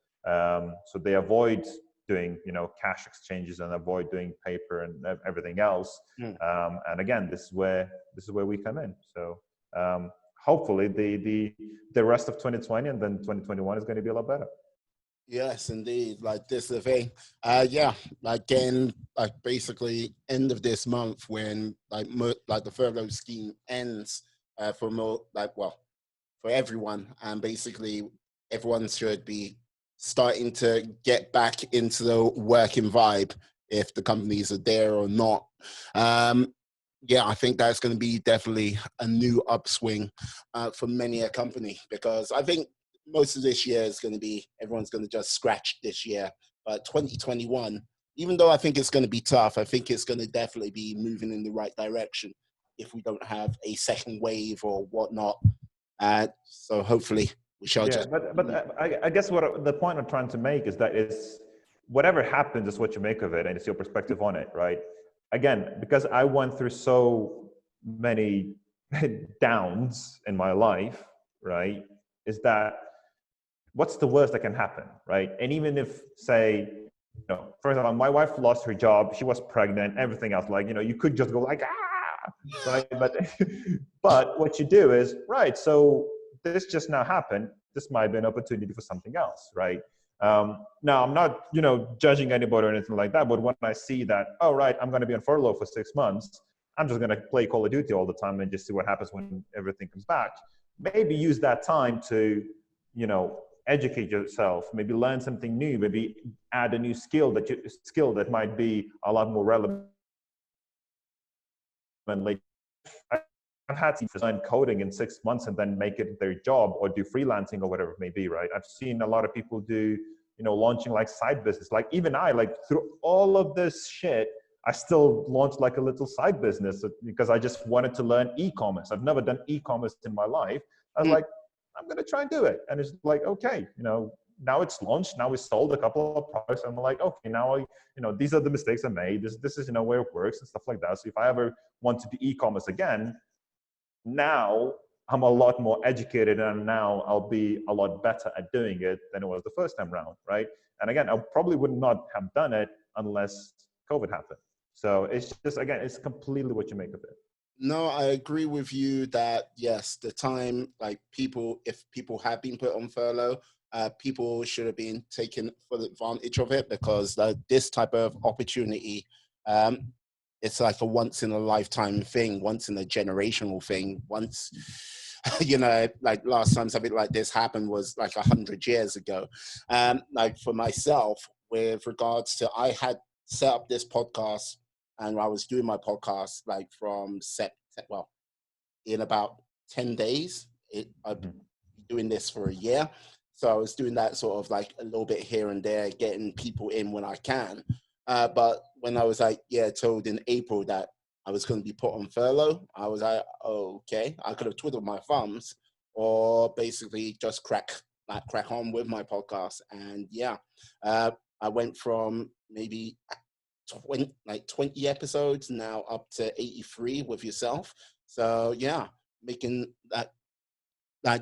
So they avoid doing, cash exchanges and avoid doing paper and everything else. And again, this is where we come in. So hopefully the rest of 2020 and then 2021 is going to be a lot better. Yes, indeed. Like, this is the thing. Again, like basically end of this month, when like the furlough scheme ends for everyone, and basically everyone should be starting to get back into the working vibe, if the companies are there or not. I think that's going to be definitely a new upswing for many a company, because I think most of this year is going to be, everyone's going to just scratch this year. But 2021, even though I think it's going to be tough, I think it's going to definitely be moving in the right direction if we don't have a second wave or whatnot. So hopefully we shall just... But I guess what the point I'm trying to make is that it's whatever happens is what you make of it, and it's your perspective on it, right? Again, because I went through so many downs in my life, right, is that what's the worst that can happen, right? And even if, say, for example, my wife lost her job, she was pregnant, everything else, like, you could just go like, right? But what you do is, right, so this just now happened, this might be an opportunity for something else, right? Now, I'm not, judging anybody or anything like that, but when I see that, oh, right, I'm going to be on furlough for 6 months, I'm just going to play Call of Duty all the time and just see what happens when everything comes back. Maybe use that time to, educate yourself, maybe learn something new, maybe add a new skill that might be a lot more relevant. Like, I've had teams learn coding in 6 months and then make it their job, or do freelancing or whatever it may be, right? I've seen a lot of people do, launching like side business. Like, even I, like, through all of this shit, I still launched like a little side business because I just wanted to learn e-commerce. I've never done e-commerce in my life. I was like, I'm going to try and do it. And it's like, okay, now it's launched. Now we sold a couple of products. And I'm like, okay, now these are the mistakes I made. This is, where it works and stuff like that. So if I ever want to do e-commerce again, now I'm a lot more educated, and now I'll be a lot better at doing it than it was the first time round, right? And again, I probably would not have done it unless COVID happened. So it's just, again, it's completely what you make of it. No, I agree with you that yes, the time, like people, if people have been put on furlough, people should have been taking full advantage of it, because this type of opportunity, um, it's like a once in a lifetime thing, once in a generational thing. Once, like last time something like this happened was like 100 years ago. Like for myself, with regards to, I had set up this podcast, and I was doing my podcast like from well, in about 10 days. I've been doing this for a year. So I was doing that sort of like a little bit here and there, getting people in when I can. But when I was like, told in April that I was going to be put on furlough, I was like, oh, okay. I could have twiddled my thumbs, or basically just crack on with my podcast. And I went from maybe 20 episodes now up to 83 with yourself. So yeah, making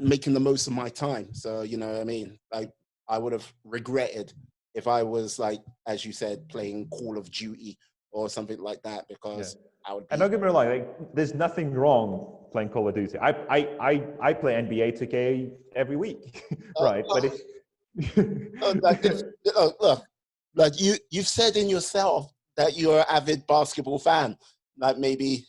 making the most of my time. So you know what I mean? Like, I would have regretted if I was, like, as you said, playing Call of Duty or something like that, because I would be. And don't get me wrong, like, there's nothing wrong playing Call of Duty. I play NBA 2K every week, right? But if Look, like you've said in yourself that you're an avid basketball fan. Like maybe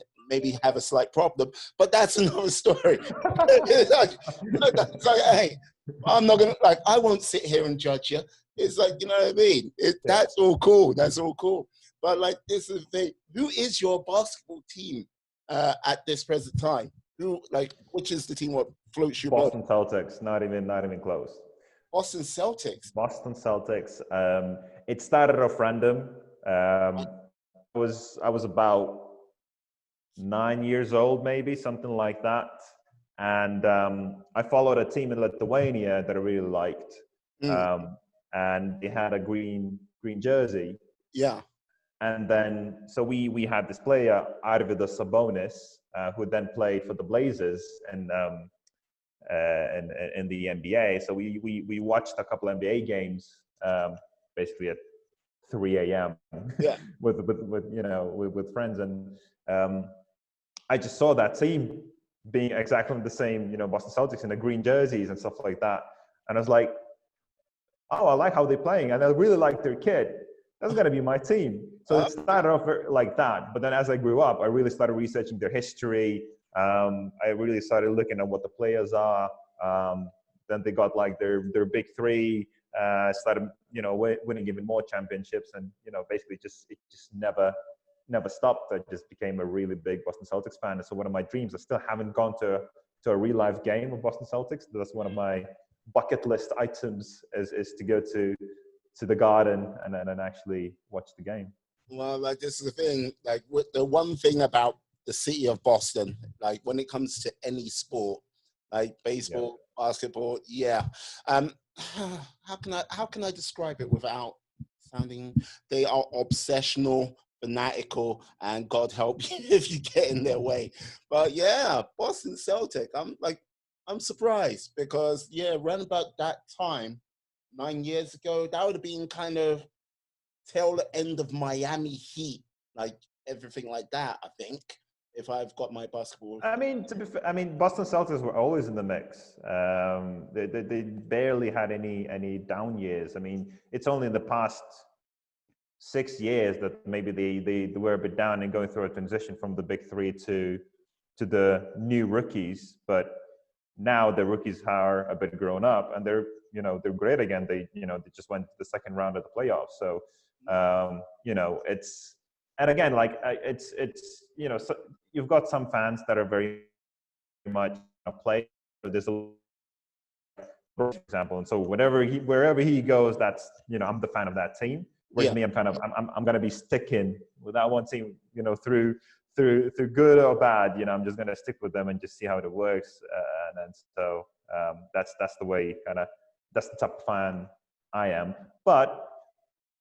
have a slight problem, but that's another story. It's like, hey, I'm not gonna, like, I won't sit here and judge you. It's like, you know what I mean? That's all cool. That's all cool. But like, this is the thing. Who is your basketball team at this present time? Which is the team what floats your boat? Boston Celtics, not even close. Boston Celtics. Boston Celtics. It started off random. I was about 9 years old, maybe something like that, and I followed a team in Lithuania that I really liked, and they had a green jersey. Yeah. And then so we had this player, Arvydas Sabonis, who then played for the Blazers and in the NBA. So we watched a couple NBA games, basically at 3 a.m. Yeah. with friends, and I just saw that team being exactly the same, Boston Celtics in the green jerseys and stuff like that, and I was like, oh, I like how they're playing, and I really like their kid. That's going to be my team. So it started off like that. But then as I grew up, I really started researching their history. I really started looking at what the players are. Then they got like their big three, started, winning even more championships. And, basically it just never stopped. I just became a really big Boston Celtics fan. And so one of my dreams, I still haven't gone to a real life game of Boston Celtics. That's one of my bucket list items is to go to the Garden and then actually watch the game. Well, like, this is the thing, like, the one thing about the city of Boston, like when it comes to any sport, like baseball, basketball, how can I describe it without sounding? They are obsessional, fanatical, and God help you if you get in their way. But yeah, Boston Celtic, I'm surprised, because around about that time, 9 years ago, that would have been kind of tail end of Miami Heat, like everything like that, I think, if I've got my basketball. I mean, to be fair, Boston Celtics were always in the mix. They barely had any down years. I mean, it's only in the past 6 years that maybe they were a bit down and going through a transition from the big three to the new rookies. But now the rookies are a bit grown up and they're great again. They just went to the second round of the playoffs. So it's, and again, like it's so you've got some fans that are very much play. There's a, for example, and so wherever he goes, that's I'm the fan of that team. Whereas me, I'm going to be sticking with that one team, through good or bad. I'm just going to stick with them and just see how it works. And so that's the way, that's the type of fan I am. But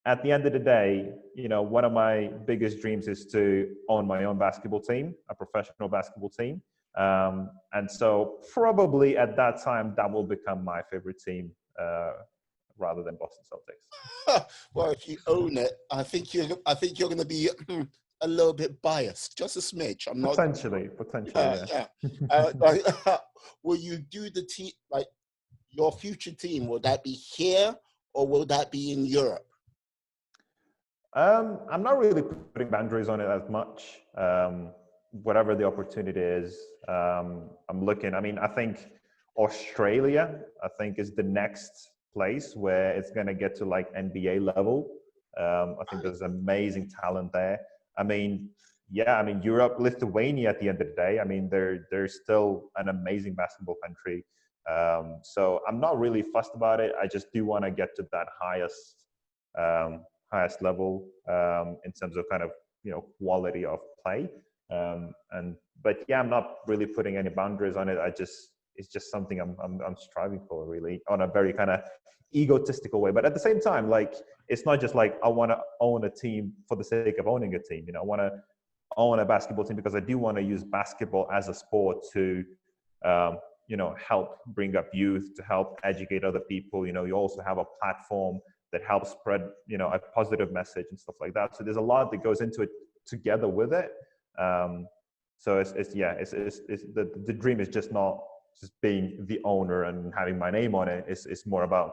at the end of the day, one of my biggest dreams is to own my own basketball team, a professional basketball team. And so probably at that time, that will become my favorite team rather than Boston Celtics. Well, if you own it, I think you're going to be a little bit biased, just a smidge. I'm not Potentially, yeah. Like, will you do the team, like your future team? Will that be here or will that be in Europe? I'm not really putting boundaries on it as much. Whatever the opportunity is, I'm looking. I mean, I think Australia, I think, is the next place where it's going to get to like NBA level. I think there's amazing talent there. I mean, yeah, I mean, Europe, Lithuania at the end of the day, I mean, they're still an amazing basketball country. So I'm not really fussed about it. I just do want to get to that highest level in terms of kind of, quality of play. But yeah, I'm not really putting any boundaries on it. It's just something I'm striving for, really, on a very kind of egotistical way. But at the same time, like, it's not just like I want to own a team for the sake of owning a team. I want to own a basketball team because I do want to use basketball as a sport to help bring up youth, to help educate other people. You also have a platform that helps spread a positive message and stuff like that. So there's a lot that goes into it together with it. So the dream is just not just being the owner and having my name on it. It's more about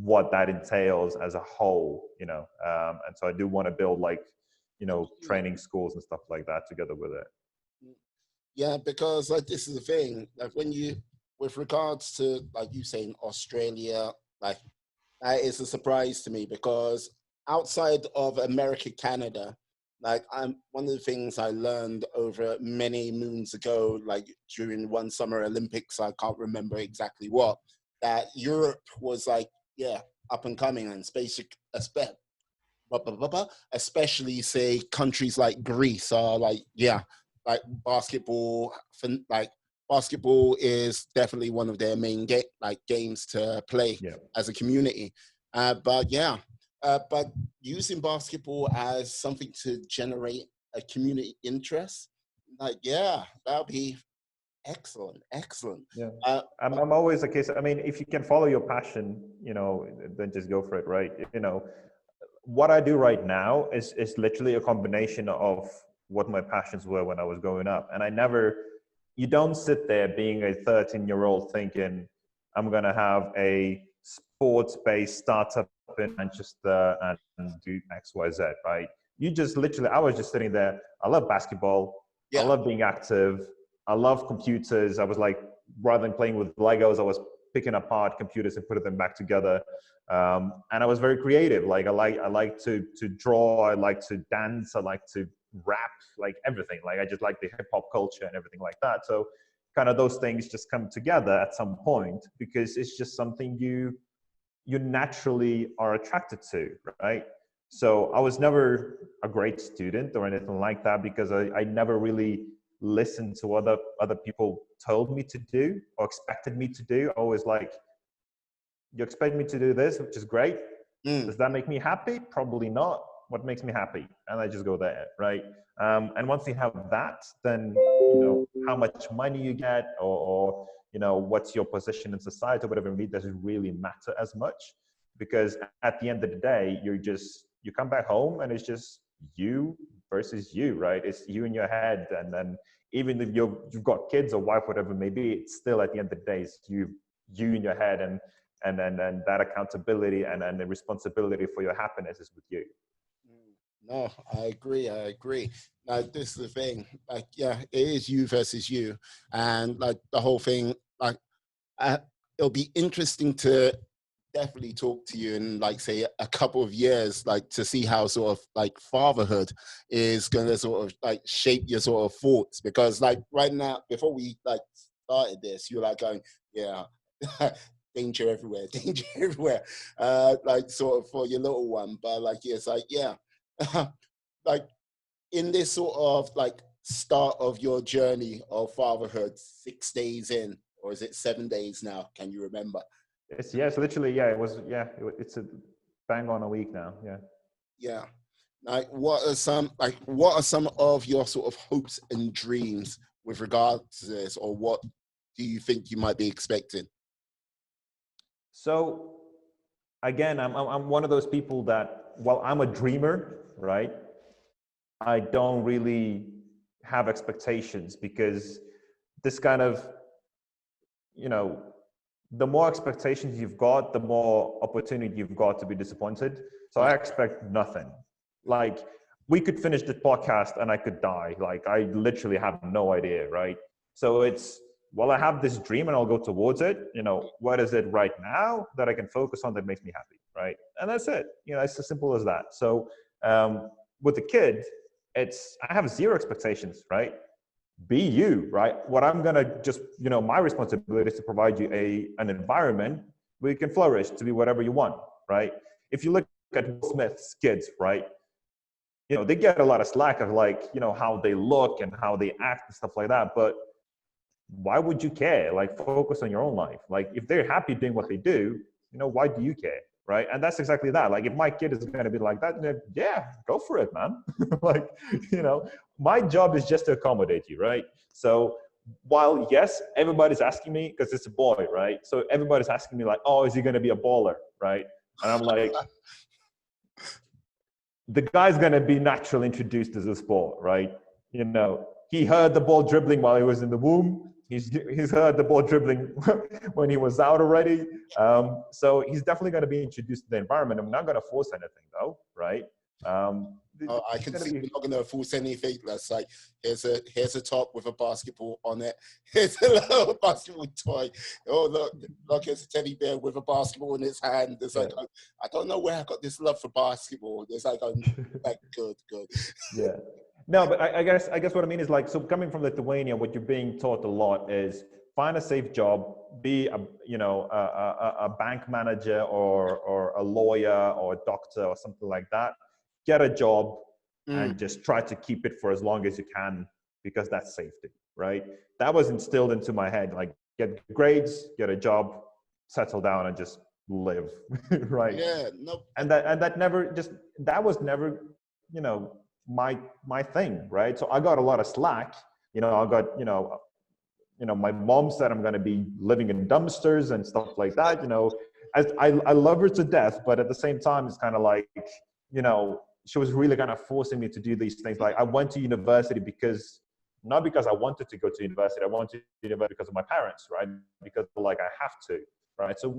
what that entails as a whole, and so I do want to build training schools and stuff like that together with it. Yeah, because like this is the thing, like with regards to like you saying Australia, like that is a surprise to me because outside of America, Canada, like one of the things I learned over many moons ago, like during one Summer Olympics, I can't remember exactly what, that Europe was like, up and coming, and especially say countries like Greece are like, like basketball is definitely one of their main games to play as a community. But using basketball as something to generate a community interest, that'll be excellent. Yeah, I'm always a case. I mean, if you can follow your passion, then just go for it, right? What I do right now is literally a combination of what my passions were when I was growing up, and you don't sit there being a 13-year-old thinking I'm gonna have a sports-based startup in Manchester and do X, Y, Z, right? I was just sitting there. I love basketball. I love being active. I love computers. I was like, rather than playing with Legos, I was picking apart computers and putting them back together. And I was very creative. Like I like to draw. I like to dance. I like to rap, like everything. Like I just like the hip hop culture and everything like that. So kind of those things just come together at some point because it's just something you naturally are attracted to, right? So I was never a great student or anything like that because I never really listened to what other people told me to do or expected me to do. I was like, you expect me to do this, which is great. Does that make me happy? Probably not. What makes me happy? And I just go there, right? And once you have that, then how much money you get or what's your position in society or whatever, it doesn't really matter as much because at the end of the day, you come back home and it's just you versus you, right? It's you in your head. And then even if you've got kids or wife, whatever it may be, it's still at the end of the day, it's you in your head and that accountability and the responsibility for your happiness is with you. No, I agree. Like this is the thing. Like, it is you versus you, and like the whole thing. Like, it'll be interesting to definitely talk to you in like say a couple of years, like to see how sort of like fatherhood is going to sort of like shape your sort of thoughts. Because like right now, before we like started this, you're like going, danger everywhere, like sort of for your little one. But like it's like like in this sort of like start of your journey of fatherhood, 6 days in, or is it 7 days now? Can you remember? It's literally it's a bang on a week now. Like what are some of your sort of hopes and dreams with regard to this, or what do you think you might be expecting? So again, I'm one of those people that, while I'm a dreamer, right, I don't really have expectations, because this kind of, you know, the more expectations you've got, the more opportunity you've got to be disappointed. So I expect nothing. Like, we could finish the podcast and I could die. Like, I literally have no idea, right? So it's, well, I have this dream and I'll go towards it. You know, what is it right now that I can focus on that makes me happy, right? And that's it. You know, it's as simple as that. So with the kid, I have zero expectations, right? Be you, right? What I'm gonna just, you know, my responsibility is to provide you an environment where you can flourish to be whatever you want, right? If you look at Will Smith's kids, right, you know, they get a lot of slack of, like, you know, how they look and how they act and stuff like that, but why would you care? Like, focus on your own life. Like, if they're happy doing what they do, you know, why do you care? Right? And that's exactly that. Like, if my kid is going to be like that, then yeah, go for it, man. Like, you know, my job is just to accommodate you, right? So while, yes, everybody's asking me, because it's a boy, right? So everybody's asking me, like, oh, is he going to be a baller, right? And I'm like, the guy's going to be naturally introduced to the sport, right? You know, he heard the ball dribbling while he was in the womb. He's heard the ball dribbling when he was out already. So he's definitely going to be introduced to the environment. I'm not going to force anything, though, right? I can see you're not going to force anything. That's like, here's a top with a basketball on it. Here's a little basketball toy. Oh, look, here's a teddy bear with a basketball in his hand. It's like, I don't know where I got this love for basketball. It's like, like good. Yeah. No, but I guess what I mean is, like, so coming from Lithuania, what you're being taught a lot is find a safe job, be a bank manager or a lawyer or a doctor or something like that. Get a job and just try to keep it for as long as you can, because that's safety, right? That was instilled into my head, like, get grades, get a job, settle down and just live, right? Yeah, no. And that was never, you know, my thing, right? So I got a lot of slack. You know, I got, my mom said I'm going to be living in dumpsters and stuff like that. You know, I love her to death, but at the same time, it's kind of like, you know, she was really kind of forcing me to do these things. Like, I went to university not because I wanted to go to university. I wanted to university because of my parents, right? Because, like, I have to, right? So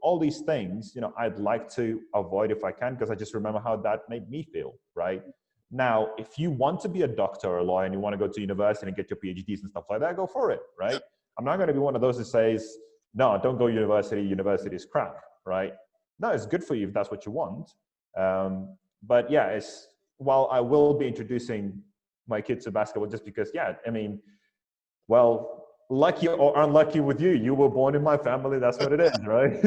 all these things, you know, I'd like to avoid if I can, because I just remember how that made me feel, right? Now, if you want to be a doctor or a lawyer and you want to go to university and get your PhDs and stuff like that, go for it, right? I'm not going to be one of those who says, no, don't go university. University is crap, right? No, it's good for you if that's what you want. But yeah, while I will be introducing my kids to basketball, just because, yeah, I mean, well, lucky or unlucky with you, you were born in my family. That's what it is, right?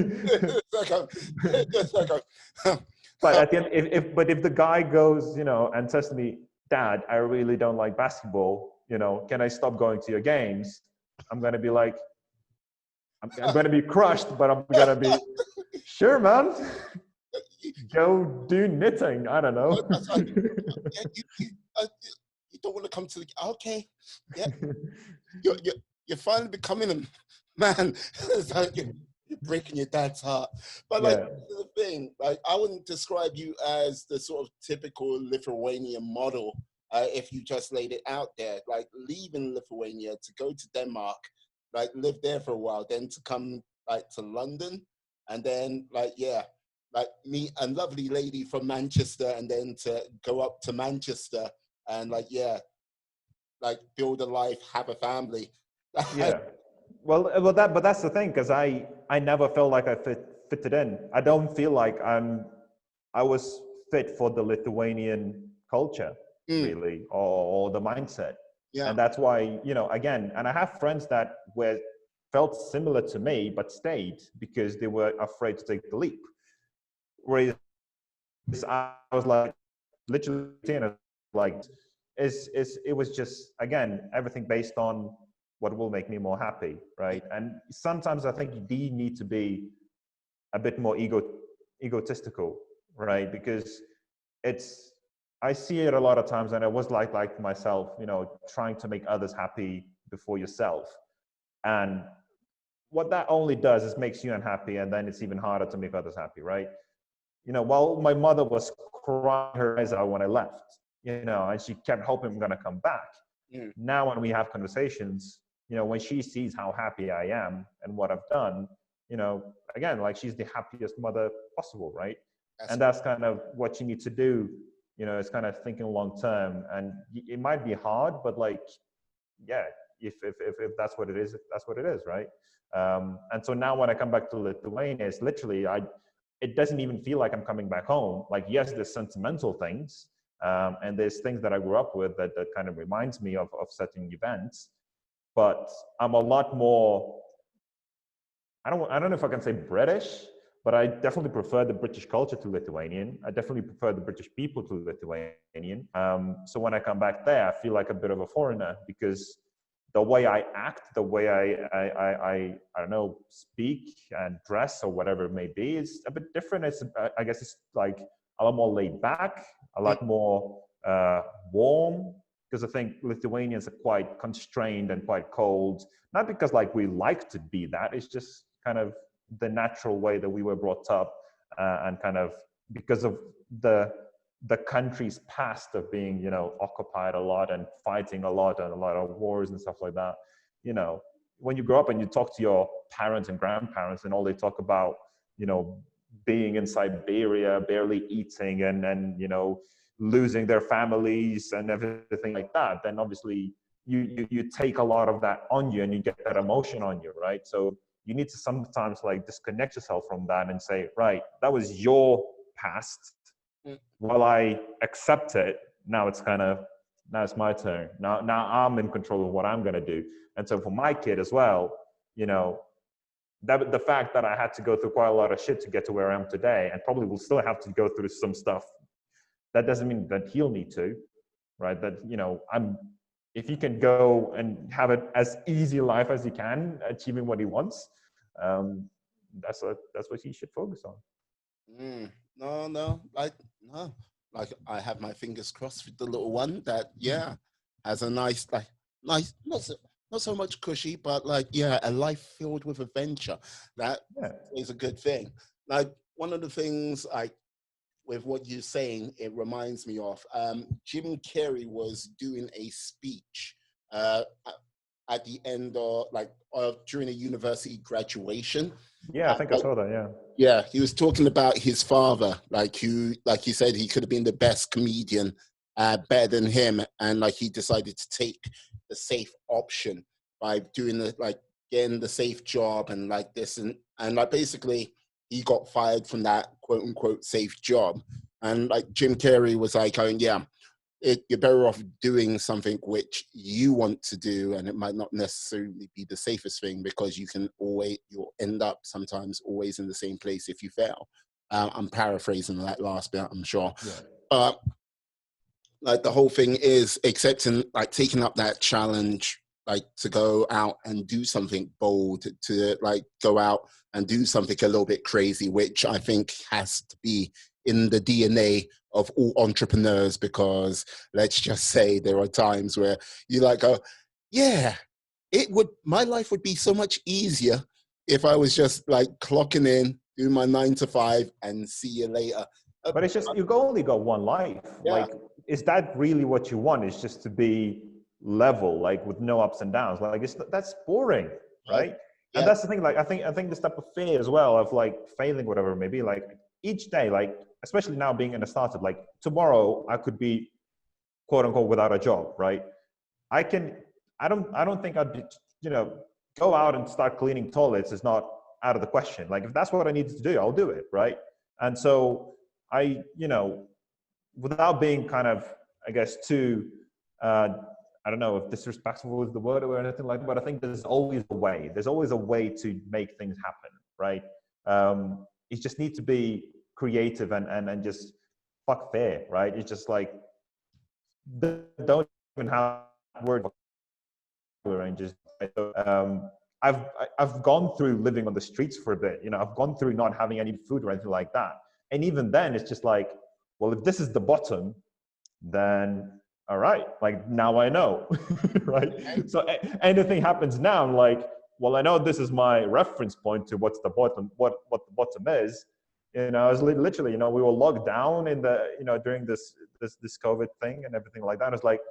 But at the end, if the guy goes, you know, and says to me, Dad, I really don't like basketball, you know, can I stop going to your games? I'm going to be like, I'm going to be crushed, but I'm going to be, sure, man, go do knitting. I don't know. You don't want to come to the, okay. Yeah. You're finally becoming a man. It's like you're breaking your dad's heart. But like, the thing, like, I wouldn't describe you as the sort of typical Lithuanian model if you just laid it out there. Like, leaving Lithuania to go to Denmark, like, live there for a while, then to come, like, to London, and then, like, like, meet a lovely lady from Manchester, and then to go up to Manchester and, like, like, build a life, have a family. Yeah. Well, but that's the thing, because I never felt like I fitted in. I don't feel like I was fit for the Lithuanian culture, really, or the mindset. Yeah. And that's why, you know, again, and I have friends that felt similar to me, but stayed because they were afraid to take the leap. Whereas I was like, literally, like, it was just, again, everything based on what will make me more happy, right? And sometimes I think you need to be a bit more egotistical, right? Because I see it a lot of times, and it was like myself, trying to make others happy before yourself. And what that only does is makes you unhappy, and then it's even harder to make others happy, right? While my mother was crying her eyes out when I left, and she kept hoping I'm gonna come back. Mm. Now when we have conversations, when she sees how happy I am and what I've done, again, like, she's the happiest mother possible, right? And that's kind of what you need to do. It's kind of thinking long term, and it might be hard, but like, yeah, if that's what it is, that's what it is, right? And so now when I come back to Lithuania, it's literally, it doesn't even feel like I'm coming back home. Like, yes, there's sentimental things, and there's things that I grew up with that kind of reminds me of certain events, but I'm a lot more, I don't know if I can say British, but I definitely prefer the British culture to Lithuanian. I definitely prefer the British people to Lithuanian. So when I come back there, I feel like a bit of a foreigner, because the way I act, the way I don't know, speak and dress or whatever it may be, is a bit different. I guess it's like a lot more laid back, a lot more warm, because I think Lithuanians are quite constrained and quite cold. Not because like we like to be that, it's just kind of the natural way that we were brought up, and kind of because of the country's past of being, occupied a lot and fighting a lot and a lot of wars and stuff like that. When you grow up and you talk to your parents and grandparents, and all they talk about, being in Siberia, barely eating, and losing their families and everything like that, then obviously you take a lot of that on you, and you get that emotion on you, right? So you need to sometimes like disconnect yourself from that and say, right, that was your past. While I accept it, now it's my turn. Now I'm in control of what I'm going to do. And so for my kid as well, that the fact that I had to go through quite a lot of shit to get to where I am today, and probably will still have to go through some stuff, that doesn't mean that he'll need to, right? That, if he can go and have it as easy life as he can, achieving what he wants, that's what he should focus on. No, like I have my fingers crossed with the little one that, has a nice, not so much cushy, but like, a life filled with adventure. That is a good thing. Like, one of the things with what you're saying, it reminds me of Jim Carrey was doing a speech at the end of during a university graduation. Yeah, I think I saw that. Yeah, he was talking about his father, like he said, he could have been the best comedian, better than him, and like he decided to take the safe option by doing getting the safe job and like this, and like basically he got fired from that quote unquote safe job, and like Jim Carrey was like going, you're better off doing something which you want to do, and it might not necessarily be the safest thing, because you'll end up sometimes always in the same place if you fail. I'm paraphrasing that last bit, I'm sure. But like the whole thing is accepting, like taking up that challenge, like to go out and do something bold, to like go out and do something a little bit crazy, which I think has to be in the DNA of all entrepreneurs, because let's just say there are times where you like go, my life would be so much easier if I was just like clocking in, doing my 9 to 5 and see you later. But it's just, you only got one life. Like, is that really what you want? Is just to be level, like with no ups and downs? Like, that's boring, right? And that's the thing. Like, I think this type of fear as well of like failing, whatever it may be, like each day, like especially now being in a startup, like tomorrow I could be quote unquote without a job, right? I don't think I'd be, go out and start cleaning toilets is not out of the question. Like, if that's what I need to do, I'll do it, right? And so I, without being kind of, I guess, too, I don't know if disrespectful is the word or anything like that, but I think there's always a way. There's always a way to make things happen, right? You just need to be creative and just fuck fair, right? It's just like, don't even have word and just, I've gone through living on the streets for a bit, I've gone through not having any food or anything like that. And even then it's just like, well, if this is the bottom, then all right, like now I know, right? So anything happens now, I'm like, well, I know this is my reference point to what's the bottom, what the bottom is. You know, I was literally, you know, we were locked down in the, you know, during this COVID thing and everything like that. I was like,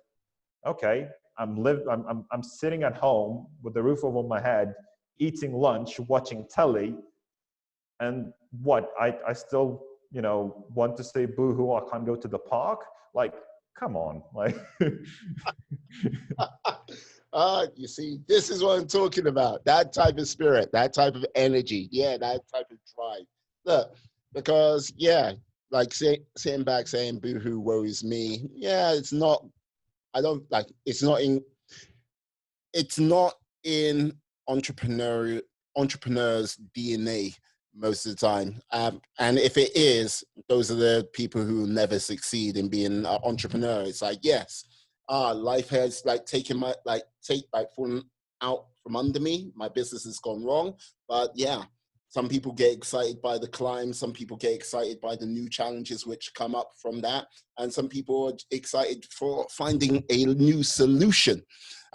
okay, I'm sitting at home with the roof over my head, eating lunch, watching telly, and what I still, you know, want to say boo-hoo, I can't go to the park. Like, come on, like. You see, this is what I'm talking about. That type of spirit, that type of energy. Yeah, that type of drive. Look, because, yeah, like sitting back saying, boo-hoo, woe is me. Yeah, it's not, I don't, like, it's not in entrepreneurs' DNA most of the time. And if it is, those are the people who never succeed in being an entrepreneur. It's like, yes, life has like taken my, fallen out from under me. My business has gone wrong. But yeah, some people get excited by the climb. Some people get excited by the new challenges which come up from that. And some people are excited for finding a new solution.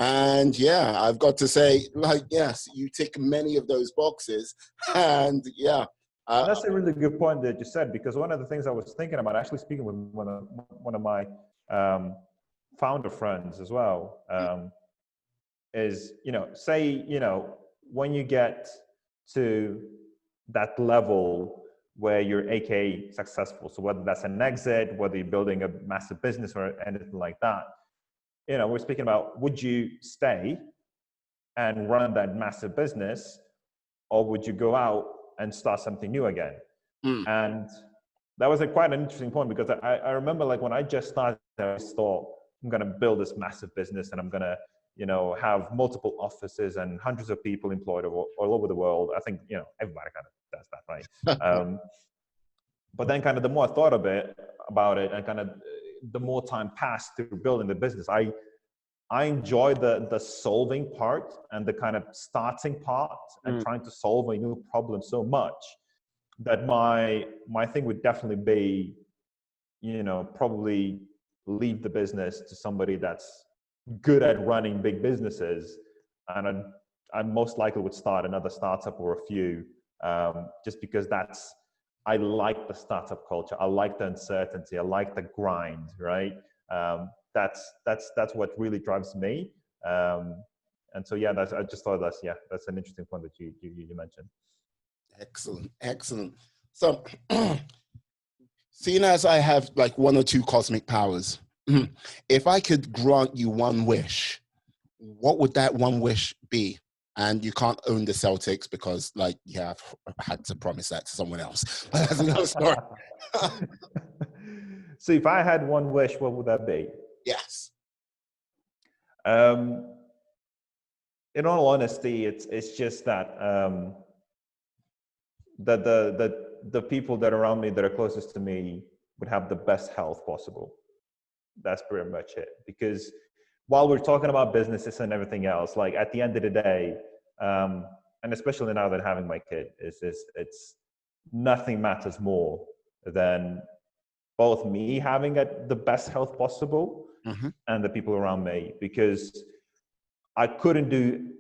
And yeah, I've got to say, like, yes, you tick many of those boxes. And yeah. That's a really good point that you said, because one of the things I was thinking about, actually speaking with one of my founder friends as well, is, you know, say, you know, when you get to that level where you're AKA successful, so whether that's an exit, whether you're building a massive business or anything like that, you know, we're speaking about, would you stay and run that massive business, or would you go out and start something new again? And that was quite an interesting point, because I remember, like, when I just started, I thought, I'm going to build this massive business and I'm going to, you know, have multiple offices and hundreds of people employed all over the world. I think, you know, everybody kind of does that, right? But then kind of the more I thought about it and kind of the more time passed through building the business, I enjoy the solving part and the kind of starting part and trying to solve a new problem so much that my thing would definitely be, you know, probably leave the business to somebody that's good at running big businesses, and I most likely would start another startup or a few, just because I like the startup culture. I like the uncertainty. I like the grind, right? That's what really drives me. And so, yeah, I just thought that's an interesting point that you mentioned. Excellent. So, seeing as I have like one or two cosmic powers, if I could grant you one wish, what would that one wish be? And you can't own the Celtics because, like, yeah, I've had to promise that to someone else. But that's another story. So if I had one wish, what would that be? Yes. In all honesty, it's just that the people that are around me, that are closest to me, would have the best health possible. That's pretty much it. Because while we're talking about businesses and everything else, like, at the end of the day, and especially now that having my kid, it's nothing matters more than both me having the best health possible and the people around me, because I couldn't do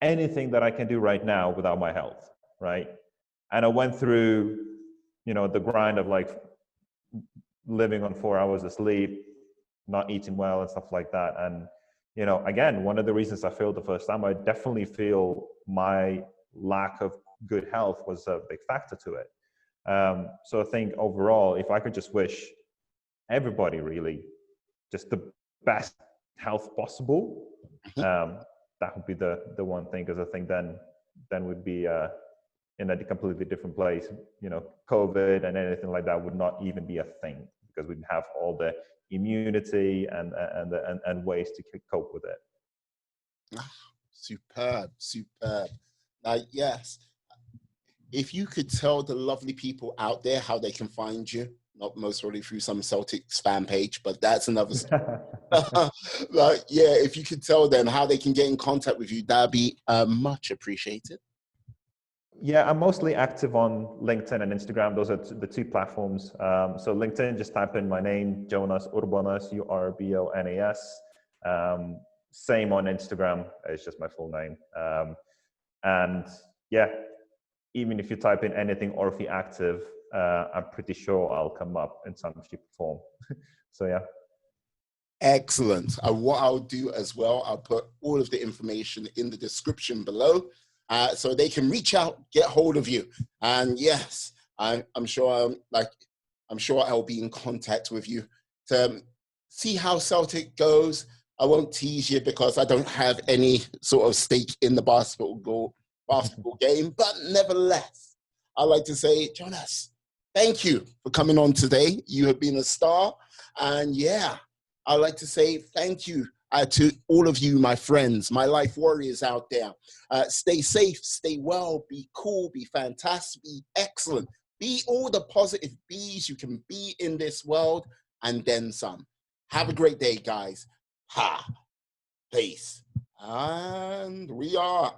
anything that I can do right now without my health, right? And I went through, you know, the grind of like living on 4 hours of sleep, not eating well and stuff like that. And, you know, again, one of the reasons I failed the first time, I definitely feel my lack of good health was a big factor to it. So I think overall, if I could just wish everybody really just the best health possible, that would be the one thing, because I think then we'd be in a completely different place. You know, COVID and anything like that would not even be a thing, because we'd have all the immunity and ways to cope with it. Superb. Yes. If you could tell the lovely people out there how they can find you, not most probably through some Celtics fan page, but that's another story. Like, yeah, if you could tell them how they can get in contact with you, that'd be much appreciated. Yeah, I'm mostly active on LinkedIn and Instagram. Those are the two platforms. So LinkedIn, just type in my name, Jonas Urbonas, Urbonas. Same on Instagram. It's just my full name. And yeah, even if you type in anything Orfi Active, I'm pretty sure I'll come up in some shape or form. So yeah. Excellent. What I'll do as well, I'll put all of the information in the description below, so they can reach out, get hold of you. And yes, I'm sure I'll be in contact with you to see how Celtic goes. I won't tease you because I don't have any sort of stake in the basketball game, but nevertheless, I'd like to say, Jonas, thank you for coming on today. You have been a star, and yeah, I'd like to say thank you to all of you, my friends, my life warriors out there. Stay safe, stay well, be cool, be fantastic, be excellent. Be all the positive bees you can be in this world, and then some. Have a great day, guys. Peace. And we are